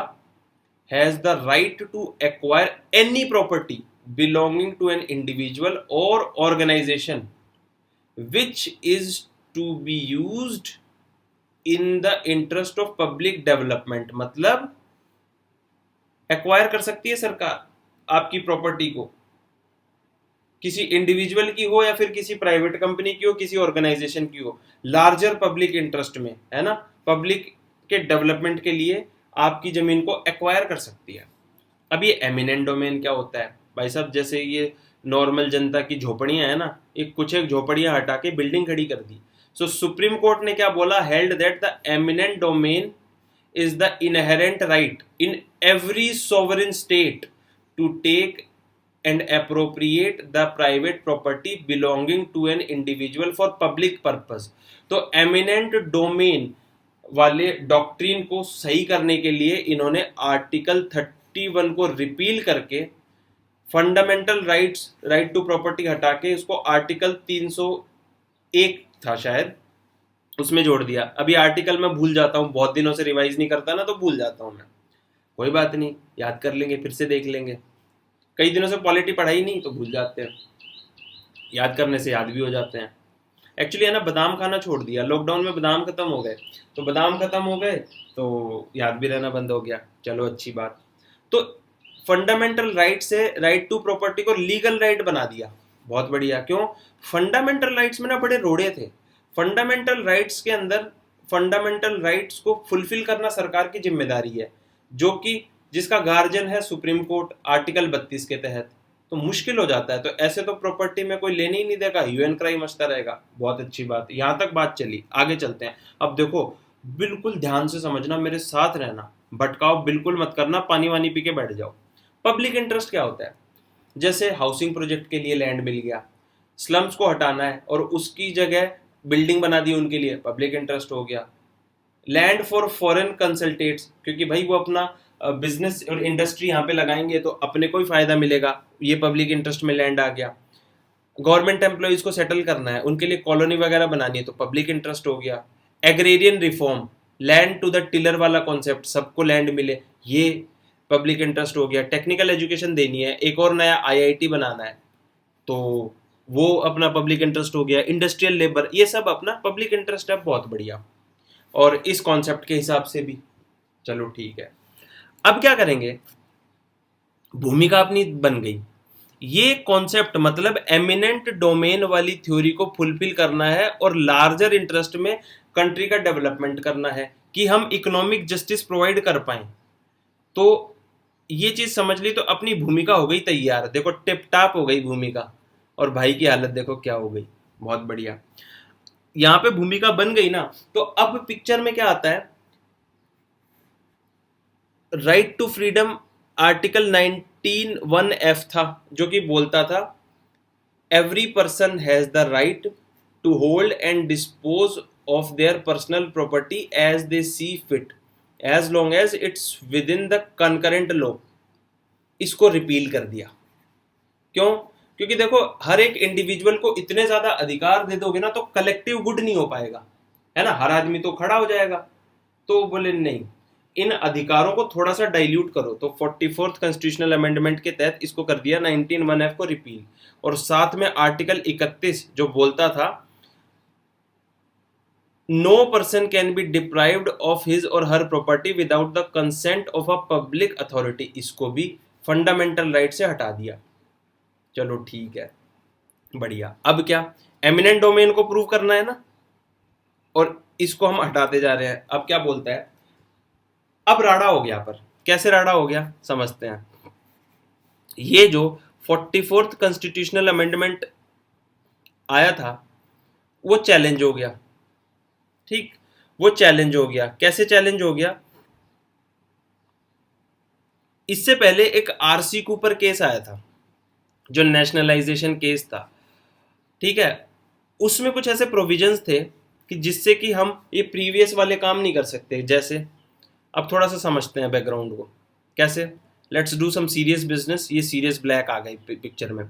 has the right to acquire any property belonging to an individual or organization which is to be used in the interest of public development. मतलब acquire कर सकती है सरकार आपकी property को, किसी individual की हो या फिर किसी प्राइवेट कंपनी की हो, किसी ऑर्गेनाइजेशन की हो, लार्जर पब्लिक इंटरेस्ट में, है ना, पब्लिक के डेवलपमेंट के लिए आपकी जमीन को एक्वायर कर सकती है। अब ये एमिनेंट डोमेन क्या होता है भाई साहब? जैसे ये नॉर्मल जनता की झोपड़ियां है ना, एक कुछ एक झोपड़ियां हटा के बिल्डिंग खड़ी कर दी। सो सुप्रीम कोर्ट ने क्या बोला? Held that the eminent domain is the inherent right in every sovereign state to take and appropriate the private property belonging to an individual for public purpose। तो eminent domain वाले doctrine को सही करने के लिए इन्होंने आर्टिकल 31 को repeal करके fundamental rights, right to property हटा के उसको आर्टिकल 301 था शायद, उसमें जोड़ दिया। अभी आर्टिकल मैं भूल जाता हूँ, बहुत दिनों से रिवाइज नहीं करता ना, तो भूल जाता हूँ मैं। कोई बात नहीं, याद कर लेंगे, फिर से देख लेंगे। कई दिनों से पॉलिटी पढ़ाई नहीं तो भूल जाते हैं, याद करने से याद भी हो जाते हैं। एक्चुअली है ना, बादाम खाना छोड़ दिया लॉकडाउन में, बादाम खत्म हो गए, तो बादाम खत्म हो गए तो याद भी रहना बंद हो गया। चलो अच्छी बात। तो फंडामेंटल राइट से राइट टू प्रॉपर्टी को लीगल राइट बना दिया, बहुत बढ़िया। क्यों? फंडामेंटल राइट्स में ना बड़े रोड़े थे। फंडामेंटल राइट्स के अंदर फंडामेंटल राइट्स को फुलफिल करना सरकार की जिम्मेदारी है, जो कि जिसका गार्जियन है सुप्रीम कोर्ट आर्टिकल 32 के तहत। तो मुश्किल हो जाता है। तो ऐसे तो प्रॉपर्टी में कोई लेने ही नहीं देगा, ह्यू क्राइम मचता रहेगा। बहुत अच्छी बात, यहां तक बात चली। आगे चलते हैं। अब देखो, बिल्कुल ध्यान से समझना, मेरे साथ रहना, भटकाओ बिल्कुल मत करना, पानी वानी पी के बैठ जाओ। पब्लिक इंटरेस्ट क्या होता है? जैसे हाउसिंग प्रोजेक्ट के लिए लैंड मिल गया, स्लम्स को हटाना है और उसकी जगह बिल्डिंग बना दी उनके लिए, पब्लिक इंटरेस्ट हो गया। लैंड फॉर फॉरेन कंसल्टेट्स, क्योंकि भाई वो अपना बिजनेस और इंडस्ट्री यहाँ पे लगाएंगे तो अपने को ही फायदा मिलेगा, ये पब्लिक इंटरेस्ट में लैंड आ गया। गवर्नमेंट एम्प्लॉइज को सेटल करना है, उनके लिए कॉलोनी वगैरह बनानी है, तो पब्लिक इंटरेस्ट हो गया। Agrarian reform, land to the tiller वाला कॉन्सेप्ट, सबको लैंड मिले, ये पब्लिक इंटरेस्ट हो गया। टेक्निकल एजुकेशन देनी है, एक और नया आईआईटी बनाना है, तो वो अपना पब्लिक इंटरेस्ट हो गया। इंडस्ट्रियल लेबर, ये सब अपना पब्लिक इंटरेस्ट है। बहुत बढ़िया। और इस कॉन्सेप्ट के हिसाब से भी चलो ठीक है। अब क्या करेंगे? भूमिका अपनी बन गई। ये कॉन्सेप्ट मतलब एमिनेंट डोमेन वाली थ्योरी को फुलफिल करना है और लार्जर इंटरेस्ट में कंट्री का डेवलपमेंट करना है कि हम इकोनॉमिक जस्टिस प्रोवाइड कर पाए। तो ये चीज समझ ली तो अपनी भूमिका हो गई तैयार। देखो टिप टाप हो गई भूमिका, और भाई की हालत देखो क्या हो गई। बहुत बढ़िया। यहां पे भूमिका बन गई ना, तो अब पिक्चर में क्या आता है? Right to freedom article 19(1)(f था, जो कि बोलता था every person has the right to hold and dispose of their personal property as they see fit as long as it's within the concurrent law. इसको repeal कर दिया। क्यों? क्योंकि देखो, हर एक इंडिविजुअल को इतने ज्यादा अधिकार दे दोगे ना तो कलेक्टिव गुड नहीं हो पाएगा, है ना, हर आदमी तो खड़ा हो जाएगा। तो बोले नहीं, इन अधिकारों को थोड़ा सा डाइल्यूट करो। तो 44th कॉन्स्टिट्यूशनल अमेंडमेंट के तहत इसको कर दिया 19(1)(f) को रिपील, और साथ में आर्टिकल 31 जो बोलता था no person can be deprived of his or her property without the consent of a public authority, इसको भी फंडामेंटल राइट से हटा दिया। चलो ठीक है, बढ़िया। अब क्या? एमिनेंट डोमेन को प्रूव करना है ना, और इसको हम हटाते जा रहे हैं। अब क्या बोलता है? अब राड़ा हो गया। पर कैसे राड़ा हो गया समझते हैं। ये जो 44th कॉन्स्टिट्यूशनल अमेंडमेंट आया था वो चैलेंज हो गया। ठीक, वो चैलेंज हो गया। कैसे चैलेंज हो गया? इससे पहले एक आरसी कूपर केस आया था जो नेशनलाइजेशन केस था, ठीक है। उसमें कुछ ऐसे प्रोविजंस थे कि जिससे कि हम ये प्रीवियस वाले काम नहीं कर सकते। जैसे अब थोड़ा सा समझते हैं बैकग्राउंड को कैसे। Let's do some serious business. ये सीरियस ब्लैक आ गई पिक्चर में।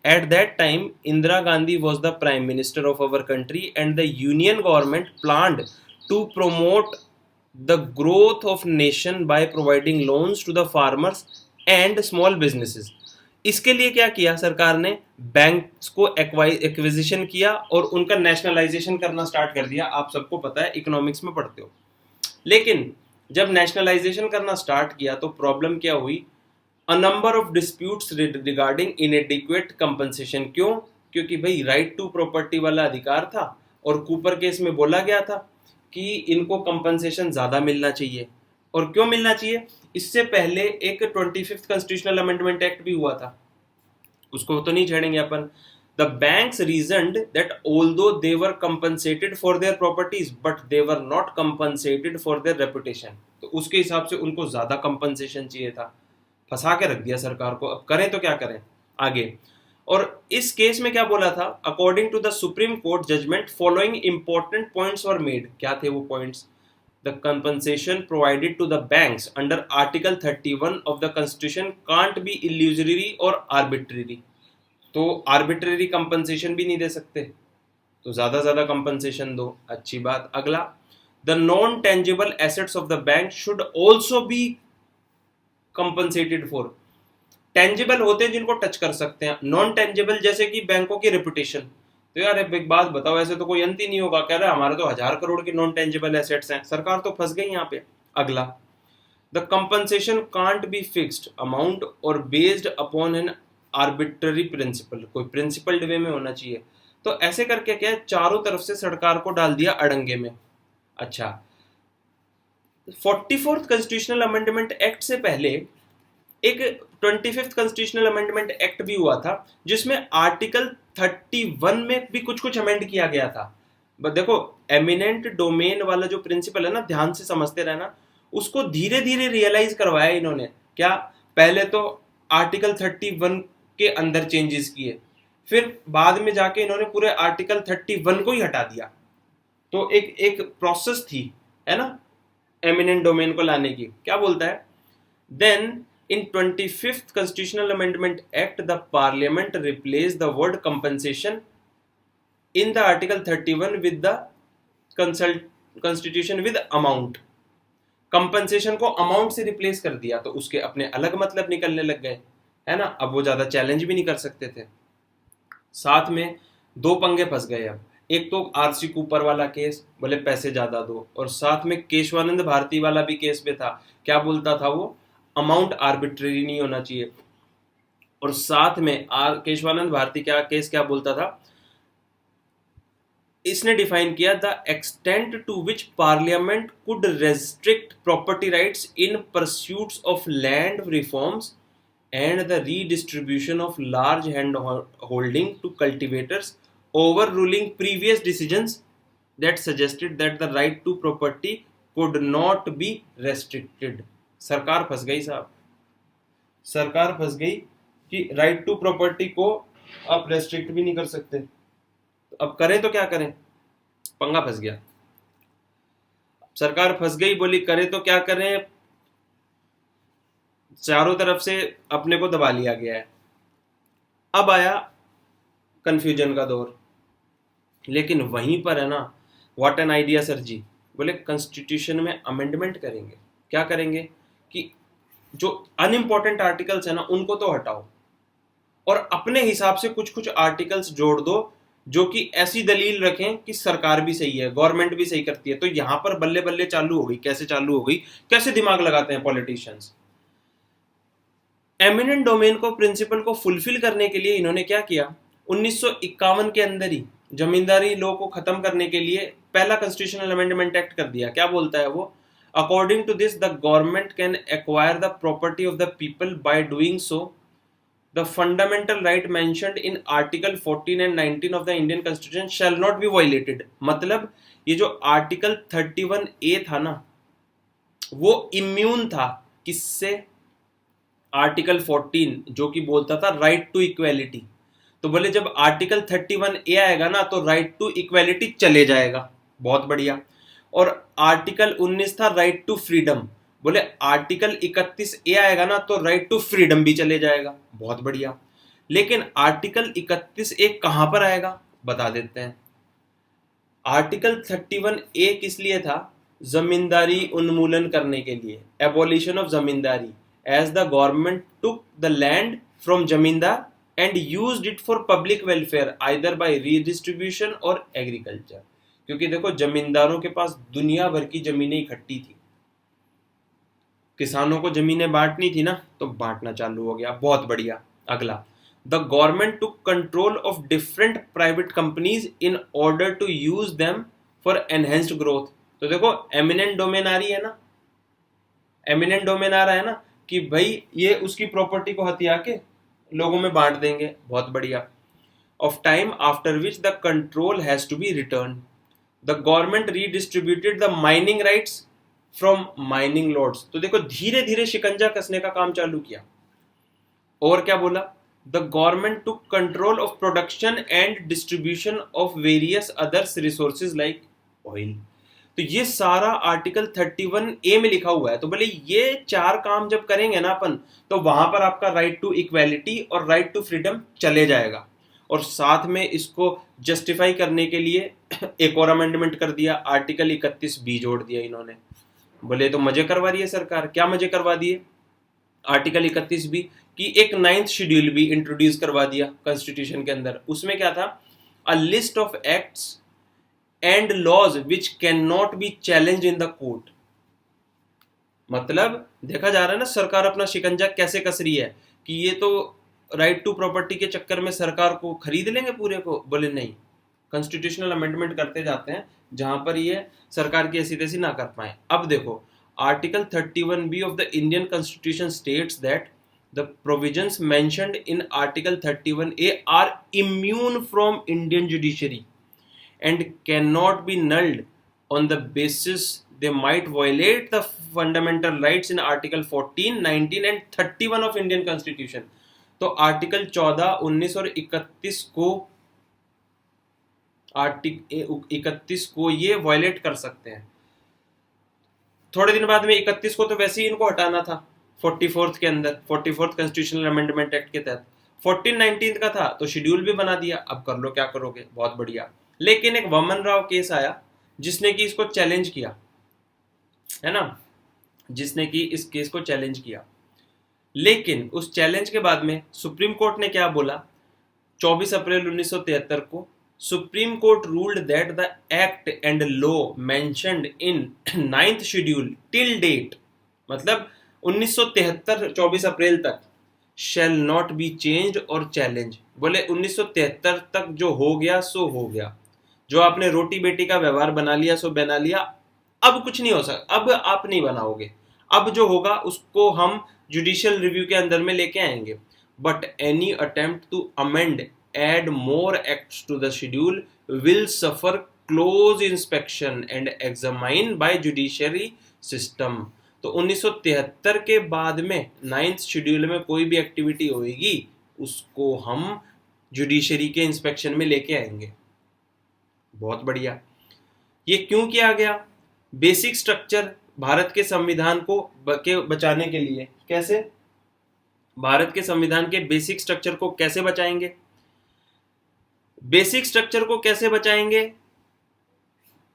At that time Indira Gandhi was the prime minister of our country and the union government planned to promote the growth of nation by providing loans to the farmers and small businesses. इसके लिए क्या किया सरकार ने? Banks को acquisition किया और उनका नेशनलाइजेशन करना स्टार्ट कर दिया। आप सबको पता है, इकोनॉमिक्स में पढ़ते हो। लेकिन जब नेशनलाइजेशन करना स्टार्ट किया तो प्रॉब्लम क्या हुई? A number of disputes regarding इनएडिक्वेट compensation. क्यों? क्योंकि भाई राइट टू प्रॉपर्टी वाला अधिकार था और कूपर केस में बोला गया था कि इनको कंपनसेशन ज्यादा मिलना चाहिए। और क्यों मिलना चाहिए? इससे पहले एक 25th कॉन्स्टिट्यूशनल अमेंडमेंट एक्ट भी हुआ था, उसको तो नहीं छेड़ेंगे अपन। The banks reasoned that although they were compensated for their properties but they were not compensated for their reputation. तो उसके हिसाब से उनको ज्यादा कंपनसेशन चाहिए था। फंसा के रख दिया सरकार को, अब करें तो क्या करें आगे। और इस केस में क्या बोला था? According to the supreme court judgment following important points were made. क्या थे वो points? The compensation provided to the banks under article 31 of the constitution can't be illusory और आर्बिट्ररी। तो आर्बिट्ररी कंपनसेशन भी नहीं दे सकते, तो ज्यादा कंपनसेशन दो, अच्छी बात। अगला, the non tangible assets of the bank should also be compensated for. Tangible होते हैं जिनको टच कर सकते हैं, नॉन टेंजिबल जैसे कि बैंकों की रेपुटेशन। तो यार एक बात बताओ, ऐसे तो कोई अंत ही नहीं होगा। कह रहा है हमारे तो 1000 करोड़ के नॉन टेंजिबल एसेट्स हैं, सरकार तो फंस गई यहाँ पे। अगला, the compensation can't be fixed amount or based upon an arbitrary principle. कोई प्रिंसिपल्ड वे में होना चाहिए। तो ऐसे करके क्या है, चारों तरफ से सरकार को डाल दिया अड़ंगे में। अच्छा, 44th कॉन्स्टिट्यूशनल अमेंडमेंट एक्ट से पहले एक 25th कॉन्स्टिट्यूशनल अमेंडमेंट एक्ट भी हुआ था, जिसमें आर्टिकल 31 में भी कुछ कुछ अमेंड किया गया था। बट देखो, एमिनेंट डोमेन वाला जो प्रिंसिपल है ना, ध्यान से समझते रहना, उसको धीरे धीरे रियलाइज करवाया इन्होंने। क्या? पहले तो आर्टिकल 31 के अंदर चेंजेस किए, फिर बाद में जाके इन्होंने पूरे आर्टिकल 31 को ही हटा दिया। तो एक एक प्रोसेस थी, है ना, एमिनेंट डोमेन को लाने की। क्या बोलता है? Then in 25th constitutional amendment act the parliament replaced the word compensation in the article 31 with the constitution with amount। Compensation को अमाउंट से रिप्लेस कर दिया, तो उसके अपने अलग मतलब निकलने लग गए, है ना। अब वो ज्यादा चैलेंज भी नहीं कर सकते थे। साथ में दो पंगे फंस गए। अब एक तो आरसी कूपर वाला केस, बोले पैसे ज्यादा दो, और साथ में केशवानंद भारती वाला भी केस में था। क्या बोलता था वो? अमाउंट आर्बिट्ररी नहीं होना चाहिए। और साथ में केशवानंद भारती क्या केस क्या बोलता था? इसने डिफाइन किया the extent to which parliament could restrict property rights in pursuits of land reforms and the redistribution of large hand holding to cultivators over ruling previous decisions that suggested that the right to property could not be restricted. सरकार फंस गई साहब, सरकार फंस गई कि right to property को आप रेस्ट्रिक्ट भी नहीं कर सकते। तो अब करें तो क्या करें? पंगा फंस गया, सरकार फंस गई, बोली करें तो क्या करें, चारों तरफ से अपने को दबा लिया गया है। अब आया कंफ्यूजन का दौर। लेकिन वहीं पर है ना, व्हाट एन आइडिया सर जी। बोले कॉन्स्टिट्यूशन में अमेंडमेंट करेंगे। क्या करेंगे? कि जो अनइम्पॉर्टेंट आर्टिकल्स है ना, उनको तो हटाओ और अपने हिसाब से कुछ कुछ आर्टिकल्स जोड़ दो जो कि ऐसी दलील रखें कि सरकार भी सही है, गवर्नमेंट भी सही करती है। तो यहां पर बल्ले बल्ले चालू हो गई। कैसे चालू हो गई? कैसे दिमाग लगाते हैं पॉलिटिशियंस। एमिनेंट डोमेन को प्रिंसिपल को फुलफिल करने के लिए इन्होंने क्या किया? 1951 के अंदर ही जमींदारी लॉ को खत्म करने के लिए पहला कॉन्स्टिट्यूशनल अमेंडमेंट एक्ट कर दिया। क्या बोलता है वो? According to this, the government can acquire the property of the people. By doing so, the fundamental right mentioned in Article 14 and 19 of the Indian Constitution shall not be violated। मतलब ये जो article 31A था ना, वो immune था किससे? Article 14 जो कि बोलता था राइट टू इक्वेलिटी। तो बोले जब आर्टिकल 31A आएगा ना, तो राइट टू इक्वेलिटी चले जाएगा। बहुत बढ़िया। और आर्टिकल 19 था राइट टू फ्रीडम। बोले आर्टिकल 31A आएगा ना, तो राइट टू फ्रीडम भी चले जाएगा। बहुत बढ़िया। लेकिन आर्टिकल 31A कहां पर आएगा बता देते हैं। आर्टिकल 31A किस लिए था? जमींदारी उन्मूलन करने के लिए, abolition of zamindari, as the government took the land from zamindar and used it for public welfare either by redistribution or agriculture. क्योंकि देखो, जमींदारों के पास दुनिया भर की जमीनें इकट्ठी थी, किसानों को जमीनें बांटनी थी ना, तो बांटना चालू हो गया, बहुत बढ़िया। अगला, the government to control of different private companies in order to use them for enhanced growth. तो देखो एमिनेंट डोमेन आ रही है ना, एमिनेंट डोमेन आ रहा है ना, कि भाई ये उसकी प्रॉपर्टी को हथिया के लोगों में बांट देंगे, बहुत बढ़िया। Of time after which the control has to be return, the government redistributed the mining rights from mining lords. तो देखो धीरे धीरे शिकंजा कसने का काम चालू किया। और क्या बोला, the government to control of production and distribution of various others resources like oil. तो ये सारा आर्टिकल 31A में लिखा हुआ है। तो बोले ये चार काम जब करेंगे ना अपन, तो वहां पर आपका राइट टू इक्वालिटी और राइट टू फ्रीडम चले जाएगा। और साथ में इसको जस्टिफाई करने के लिए एक और अमेंडमेंट कर दिया, आर्टिकल 31B जोड़ दिया इन्होंने। बोले तो मजे करवा रही है सरकार, क्या मजे करवा दिए, आर्टिकल 31B की एक 9th शेड्यूल भी इंट्रोड्यूस करवा दिया कॉन्स्टिट्यूशन के अंदर। उसमें क्या था, a list of acts and laws which can not be challenge in the court. मतलब देखा जा रहा है ना सरकार अपना शिकंजा कैसे कस रही है, कि ये तो राइट टू प्रॉपर्टी के चक्कर में सरकार को खरीद लेंगे पूरे को। बोले नहीं, कॉन्स्टिट्यूशनल अमेंडमेंट करते जाते हैं जहां पर ये सरकार की ऐसी तैसी ना कर पाए। अब देखो article 31B of the Indian constitution states that the provisions mentioned in article 31A are immune from Indian judiciary and cannot be nulled on the basis they might violate the fundamental rights in article 14, 19 and 31 of Indian Constitution। तो article 14, 19 और 31 को ये violet कर सकते हैं। थोड़े दिन बाद में 31 को तो वैसे ही इनको हटाना था 44th के अंदर, 44th कॉन्स्टिट्यूशनल अमेंडमेंट एक्ट के तहत। 14, 19 का था तो शेड्यूल भी बना दिया, अब कर लो क्या करोगे, बहुत बढ़िया। लेकिन एक वामन राव केस आया जिसने कि इसको चैलेंज किया, है ना, जिसने कि इस केस को चैलेंज किया। लेकिन उस चैलेंज के बाद में सुप्रीम कोर्ट ने क्या बोला, 24 अप्रैल 1973 को supreme court ruled that the act and law mentioned in 9th schedule till date, मतलब 1973 24 अप्रैल तक शैल नॉट बी चेंज और चैलेंज। बोले 1973 तक जो हो गया सो हो गया, जो आपने रोटी बेटी का व्यवहार बना लिया सो बना लिया, अब कुछ नहीं हो सकता, अब आप नहीं बनाओगे, अब जो होगा उसको हम जुडिशियल रिव्यू के अंदर में लेके आएंगे। But any attempt to amend add more acts to the schedule will suffer close inspection and examine by judiciary system. तो 1973 के बाद में 9th शेड्यूल में कोई भी एक्टिविटी होगी उसको हम जुडिशरी के इंस्पेक्शन में लेके आएंगे, बहुत बढ़िया। ये क्यों किया गया, बेसिक स्ट्रक्चर भारत के संविधान को बचाने के लिए। कैसे, भारत के संविधान के बेसिक स्ट्रक्चर को कैसे बचाएंगे, बेसिक स्ट्रक्चर को कैसे बचाएंगे,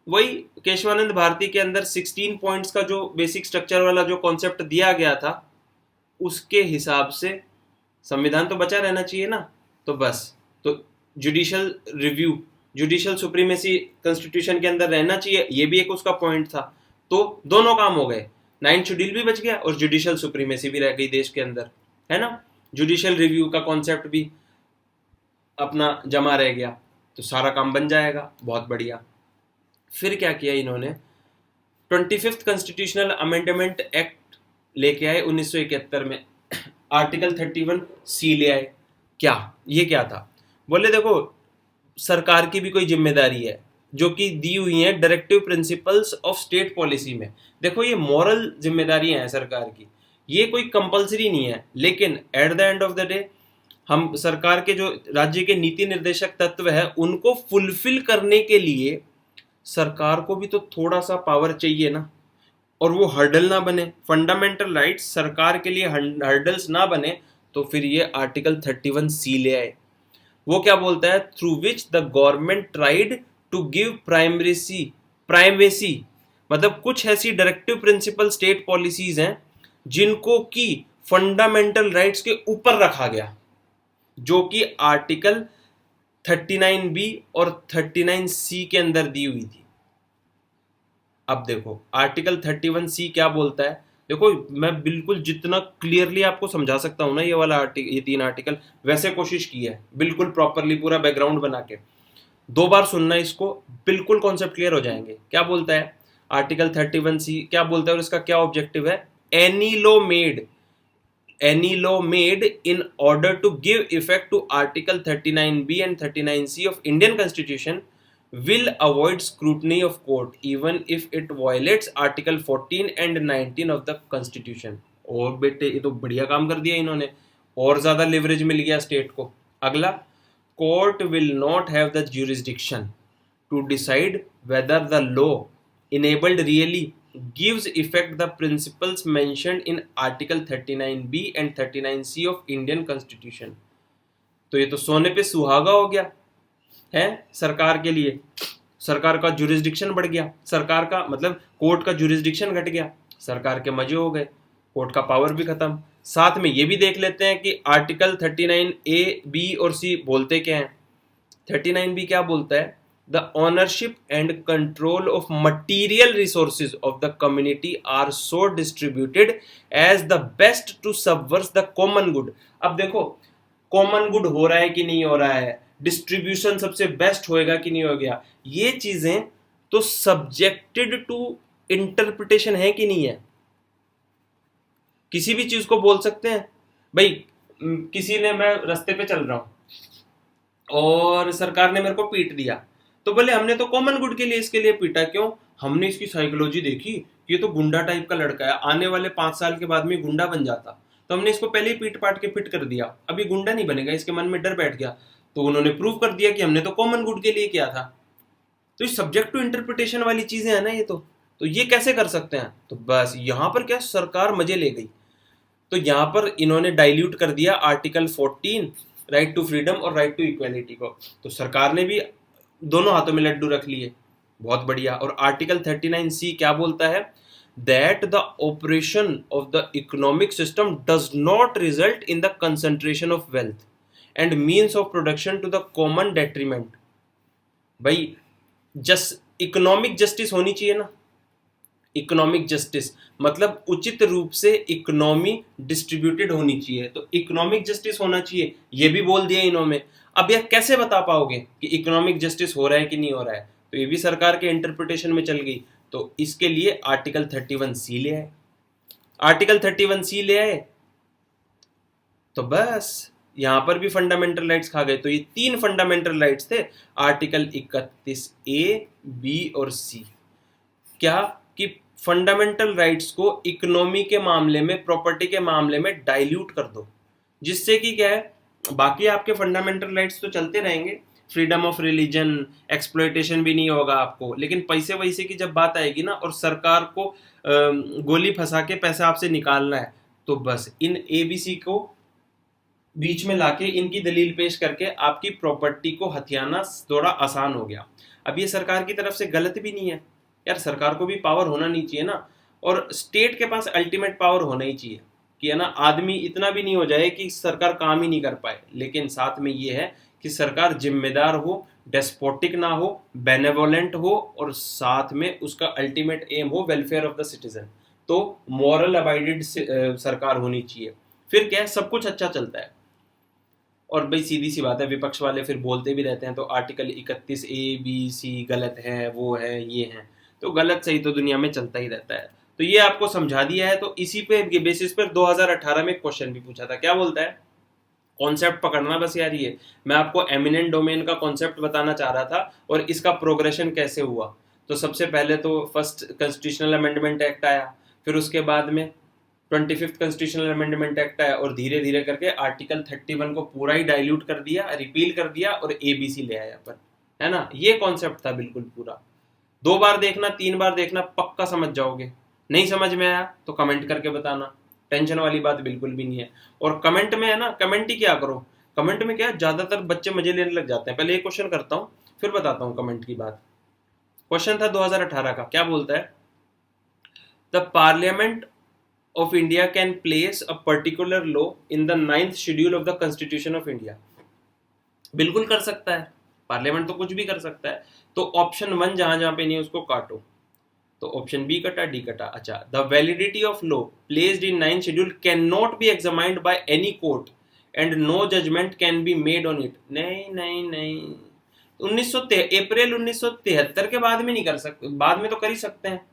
वही केशवानंद भारती के अंदर 16 पॉइंट्स का जो बेसिक स्ट्रक्चर वाला जो कॉन्सेप्ट दिया गया था उसके हिसाब से संविधान तो बचा रहना चाहिए ना। तो बस, तो judicial review, judicial supremacy constitution के अंदर रहना चाहिए, ये भी एक उसका पॉइंट था। तो दोनों काम हो गए, 9th शेड्यूल भी बच गया और जुडिशियल सुप्रीमेसी भी रह गई देश के अंदर, है ना। जुडिशियल रिव्यू का कॉन्सेप्ट भी अपना जमा रह गया, तो सारा काम बन जाएगा, बहुत बढ़िया। फिर क्या किया इन्होंने, 25th कॉन्स्टिट्यूशनल अमेंडमेंट एक्ट लेके आए 1971 में, आर्टिकल 31C ले आए। क्या, ये क्या था, बोले देखो सरकार की भी कोई जिम्मेदारी है जो कि दी हुई है directive principles of state policy में। देखो ये मॉरल जिम्मेदारियां हैं सरकार की, ये कोई कंपलसरी नहीं है, लेकिन at the end of the day हम सरकार के जो राज्य के नीति निर्देशक तत्व है उनको फुलफिल करने के लिए सरकार को भी तो थोड़ा सा पावर चाहिए ना, और वो हर्डल ना बने, फंडामेंटल राइट्स सरकार के लिए हर्डल्स ना बने। तो फिर ये आर्टिकल 31C ले आए। वो क्या बोलता है, through which the government tried to give primacy, मतलब कुछ ऐसी डायरेक्टिव प्रिंसिपल स्टेट पॉलिसीज हैं जिनको कि फंडामेंटल राइट्स के ऊपर रखा गया, जो कि आर्टिकल 39B और 39C के अंदर दी हुई थी। अब देखो आर्टिकल 31C क्या बोलता है, देखो मैं बिल्कुल जितना क्लियरली आपको समझा सकता हूँ ना ये वाला आर्टिकल, ये 3 आर्टिकल, वैसे कोशिश की है बिल्कुल प्रॉपरली पूरा बैकग्राउंड बना के। 2 बार सुनना इसको, बिल्कुल कॉन्सेप्ट क्लियर हो जाएंगे। क्या बोलता है आर्टिकल 31C, क्या बोलता है और इसका क्या ऑब्जेक्टिव है? Any law made, any law made in order to give effect to Article 39B and 39C of Indian Constitution will avoid scrutiny of court even if it violates Article 14 and 19 of the Constitution। और बेटे ये तो बढ़िया काम कर दिया इन्होंने, और ज्यादा लिवरेज मिल गया स्टेट को। अगला, court will not have the jurisdiction to decide whether the law enabled really gives effect the principles mentioned in Article 39B and 39C of Indian Constitution। तो ये तो सोने पे सुहागा हो गया है सरकार के लिए। सरकार का जुरिस्डिक्शन बढ़ गया, सरकार का मतलब कोर्ट का जुरिस्डिक्शन घट गया, सरकार के मजे हो गए, कोर्ट का पावर भी खत्म। साथ में ये भी देख लेते हैं कि आर्टिकल 39A, B और C बोलते क्या हैं। 39B क्या बोलता है? The ownership and control of material resources of the community are so distributed as the best to subvert the common good। अब देखो कॉमन गुड हो रहा है कि नहीं हो रहा है, डिस्ट्रीब्यूशन सबसे बेस्ट होएगा कि नहीं हो गया, ये चीजें तो सब्जेक्टेड टू इंटरप्रिटेशन है कि नहीं है। किसी भी चीज को बोल सकते हैं भाई, किसी ने, मैं रास्ते पे चल रहा हूं और सरकार ने मेरे को पीट दिया, तो बोले हमने तो कॉमन गुड के लिए इसके लिए पीटा, क्यों? हमने इसकी साइकोलॉजी देखी, ये तो गुंडा टाइप का लड़का है, आने वाले 5 साल के बाद में गुंडा बन जाता, तो हमने इसको पहले ही पीट पाट के फिट कर दिया, अभी गुंडा नहीं बनेगा, इसके मन में डर बैठ गया, तो उन्होंने प्रूव कर दिया कि हमने तो कॉमन गुड के लिए किया था। तो ये सब्जेक्ट टू इंटरप्रिटेशन वाली चीजें है ना ये तो ये कैसे कर सकते हैं? तो बस यहाँ पर क्या सरकार मजे ले गई, तो यहाँ पर इन्होंने डाइल्यूट कर दिया आर्टिकल 14 राइट टू फ्रीडम और राइट टू इक्वेलिटी को, तो सरकार ने भी दोनों हाथों में लड्डू रख लिए, बहुत बढ़िया। और आर्टिकल 39C क्या बोलता है? That the operation of the economic system does not result in the concentration of wealth and means of production to the common detriment. भाई इकोनॉमिक जस्टिस होनी चाहिए ना, इकोनॉमिक जस्टिस मतलब उचित रूप से इकोनॉमी डिस्ट्रीब्यूटेड होनी चाहिए, तो इकोनॉमिक जस्टिस होना चाहिए, ये भी बोल दिया इन्होंने। अब यह कैसे बता पाओगे कि इकोनॉमिक जस्टिस हो रहा है कि नहीं हो रहा है? तो ये भी सरकार के इंटरप्रिटेशन में चल गई, तो इसके लिए आर्टिकल 31C ले आए। आर्टिकल 31C ले आए तो बस यहां पर भी फंडामेंटल राइट्स खा गए। तो ये 3 फंडामेंटल राइट्स थे, आर्टिकल 31A, B और C। क्या कि फंडामेंटल राइट्स को इकोनॉमी के मामले में, प्रॉपर्टी के मामले में डाइल्यूट कर दो, जिससे कि क्या है, बाकी आपके फंडामेंटल राइट्स तो चलते रहेंगे, फ्रीडम ऑफ रिलीजन, एक्सप्लॉयटेशन भी नहीं होगा आपको, लेकिन पैसे वैसे की जब बात आएगी ना और सरकार को गोली फंसा के पैसा आपसे निकालना है, तो बस इन ABC को बीच में लाके इनकी दलील पेश करके आपकी प्रॉपर्टी को हथियाना थोड़ा आसान हो गया। अब ये सरकार की तरफ से गलत भी नहीं है यार, सरकार को भी पावर होना नहीं चाहिए ना, और स्टेट के पास अल्टीमेट पावर होना ही चाहिए कि है ना, आदमी इतना भी नहीं हो जाए कि सरकार काम ही नहीं कर पाए, लेकिन साथ में ये है कि सरकार जिम्मेदार हो, डेस्पोटिक ना हो, बेनेवोलेंट हो, और साथ में उसका अल्टीमेट एम हो वेलफेयर ऑफ द सिटीजन। तो मॉरल अबाइडेड सरकार होनी चाहिए, फिर क्या है, सब कुछ अच्छा चलता है। और भाई सीधी सी बात है, विपक्ष वाले फिर बोलते भी रहते हैं तो आर्टिकल 31A, B, C गलत है, वो है, ये है, तो गलत सही तो दुनिया में चलता ही रहता है। तो ये आपको समझा दिया है। तो इसी पे बेसिस पर 2018 में क्वेश्चन भी पूछा था, क्या बोलता है, कॉन्सेप्ट पकड़ना बस यार, ये मैं आपको एमिनेंट डोमेन का कॉन्सेप्ट बताना चाह रहा था और इसका प्रोग्रेशन कैसे हुआ। तो सबसे पहले तो फर्स्ट कॉन्स्टिट्यूशनल अमेंडमेंट एक्ट आया, फिर उसके बाद में 25th कॉन्स्टिट्यूशनल अमेंडमेंट एक्ट आया, और धीरे धीरे करके आर्टिकल 31 को पूरा ही डाइल्यूट कर दिया, रिपील कर दिया और ABC ले आया पर, है ना। ये कॉन्सेप्ट था बिल्कुल पूरा। 2 बार देखना, 3 बार देखना, पक्का समझ जाओगे। नहीं समझ में आया तो कमेंट करके बताना, टेंशन वाली बात बिल्कुल भी नहीं है। और कमेंट में है ना, कमेंट ही क्या करो, कमेंट में क्या ज्यादातर बच्चे मजे लेने लग जाते हैं। पहले एक क्वेश्चन करता हूँ फिर बताता हूँ कमेंट की बात। क्वेश्चन था 2018 का, क्या बोलता है, the parliament of India can place a particular law in the 9th schedule of the Constitution of India। बिल्कुल कर सकता है, पार्लियामेंट तो कुछ भी कर सकता है। तो ऑप्शन 1 जहां जहां पे नहीं है उसको काटो, तो ऑप्शन बी कटा, डी कटा। अच्छा, the validity of law placed in 9 schedule can not be examined by any court and no judgment can be made on it. नहीं नहीं नहीं, 19 अप्रैल 1973 के बाद में नहीं कर सकते, बाद में तो कर ही सकते हैं।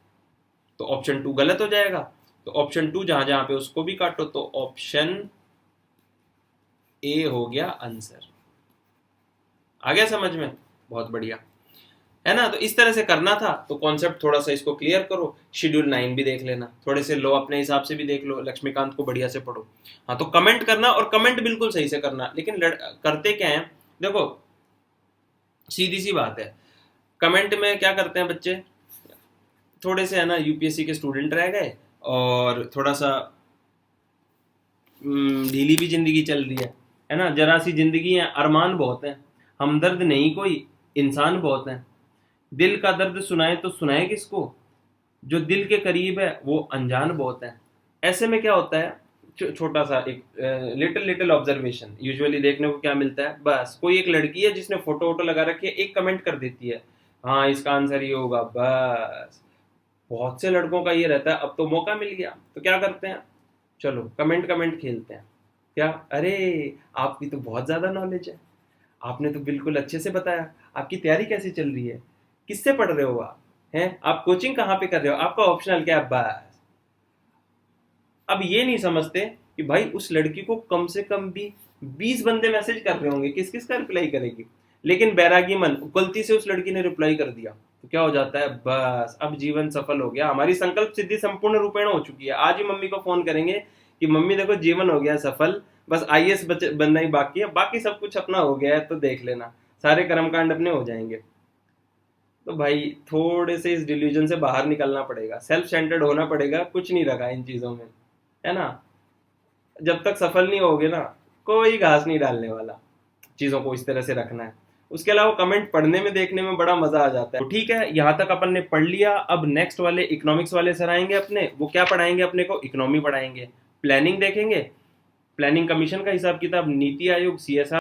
तो ऑप्शन 2 गलत हो जाएगा। तो ऑप्शन 2 जहां जहां पे उसको भी काटो, तो ऑप्शन ए हो गया आंसर। आ गया समझ में? बहुत बढ़िया, है ना। तो इस तरह से करना था। तो कॉन्सेप्ट थोड़ा सा इसको क्लियर करो। शेड्यूल 9 भी देख लेना, थोड़े से लो अपने हिसाब से भी देख लो, लक्ष्मीकांत को बढ़िया से पढ़ो। हाँ, तो कमेंट करना, और कमेंट बिल्कुल सही से करना। लेकिन करते क्या है, देखो सीधी सी बात है, कमेंट में क्या करते हैं बच्चे, थोड़े से है ना यूपीएससी के स्टूडेंट रह गए, और थोड़ा सा ढीली भी जिंदगी चल रही है ना। जरा सी जिंदगी है, अरमान बहुत है, हमदर्द नहीं कोई, इंसान बहुत है। दिल का दर्द सुनाए तो सुनाए किसको, जो दिल के करीब है वो अनजान बहुत है। ऐसे में क्या होता है, छोटा सा एक लिटिल लिटिल ऑब्जर्वेशन यूजुअली देखने को क्या मिलता है, बस कोई एक लड़की है जिसने फोटो वोटो लगा रखी है, एक कमेंट कर देती है, हाँ इसका आंसर ये होगा। बस बहुत से लड़कों का ये रहता है, अब तो मौका मिल गया, तो क्या करते हैं, चलो कमेंट कमेंट खेलते हैं। क्या, अरे आपकी तो बहुत ज़्यादा नॉलेज है, आपने तो बिल्कुल अच्छे से बताया, आपकी तैयारी कैसी चल रही है, किससे पढ़ रहे हो आप, हैं आप कोचिंग कहाँ पे कर रहे हो, आपका ऑप्शनल क्या है। बस अब ये नहीं समझते कि भाई उस लड़की को कम से कम भी 20 बंदे मैसेज कर रहे होंगे, किस किस का रिप्लाई करेगी। लेकिन बैरागी मन, गलती से उस लड़की ने रिप्लाई कर दिया, तो क्या हो जाता है, बस अब जीवन सफल हो गया, हमारी संकल्प सिद्धि संपूर्ण रूपेण हो चुकी है। आज ही मम्मी को फोन करेंगे कि मम्मी देखो जीवन हो गया सफल, बस आईएएस बनना ही बाकी है, बाकी सब कुछ अपना हो गया है, तो देख लेना सारे कर्मकांड अपने हो जाएंगे। तो भाई थोड़े से इस डिल्यूजन से बाहर निकलना पड़ेगा, सेल्फ सेंटर्ड होना पड़ेगा, कुछ नहीं रखा इन चीजों में, है ना। जब तक सफल नहीं होगे ना, कोई घास नहीं डालने वाला, चीजों को इस तरह से रखना है। उसके अलावा कमेंट पढ़ने में देखने में बड़ा मजा आ जाता है। तो ठीक है, यहाँ तक अपन ने पढ़ लिया। अब नेक्स्ट वाले इकोनॉमिक्स वाले सर आएंगे अपने, वो क्या पढ़ाएंगे अपने को, इकोनॉमी पढ़ाएंगे, प्लानिंग देखेंगे, प्लानिंग कमीशन का हिसाब किताब, नीति आयोग, सीएसआर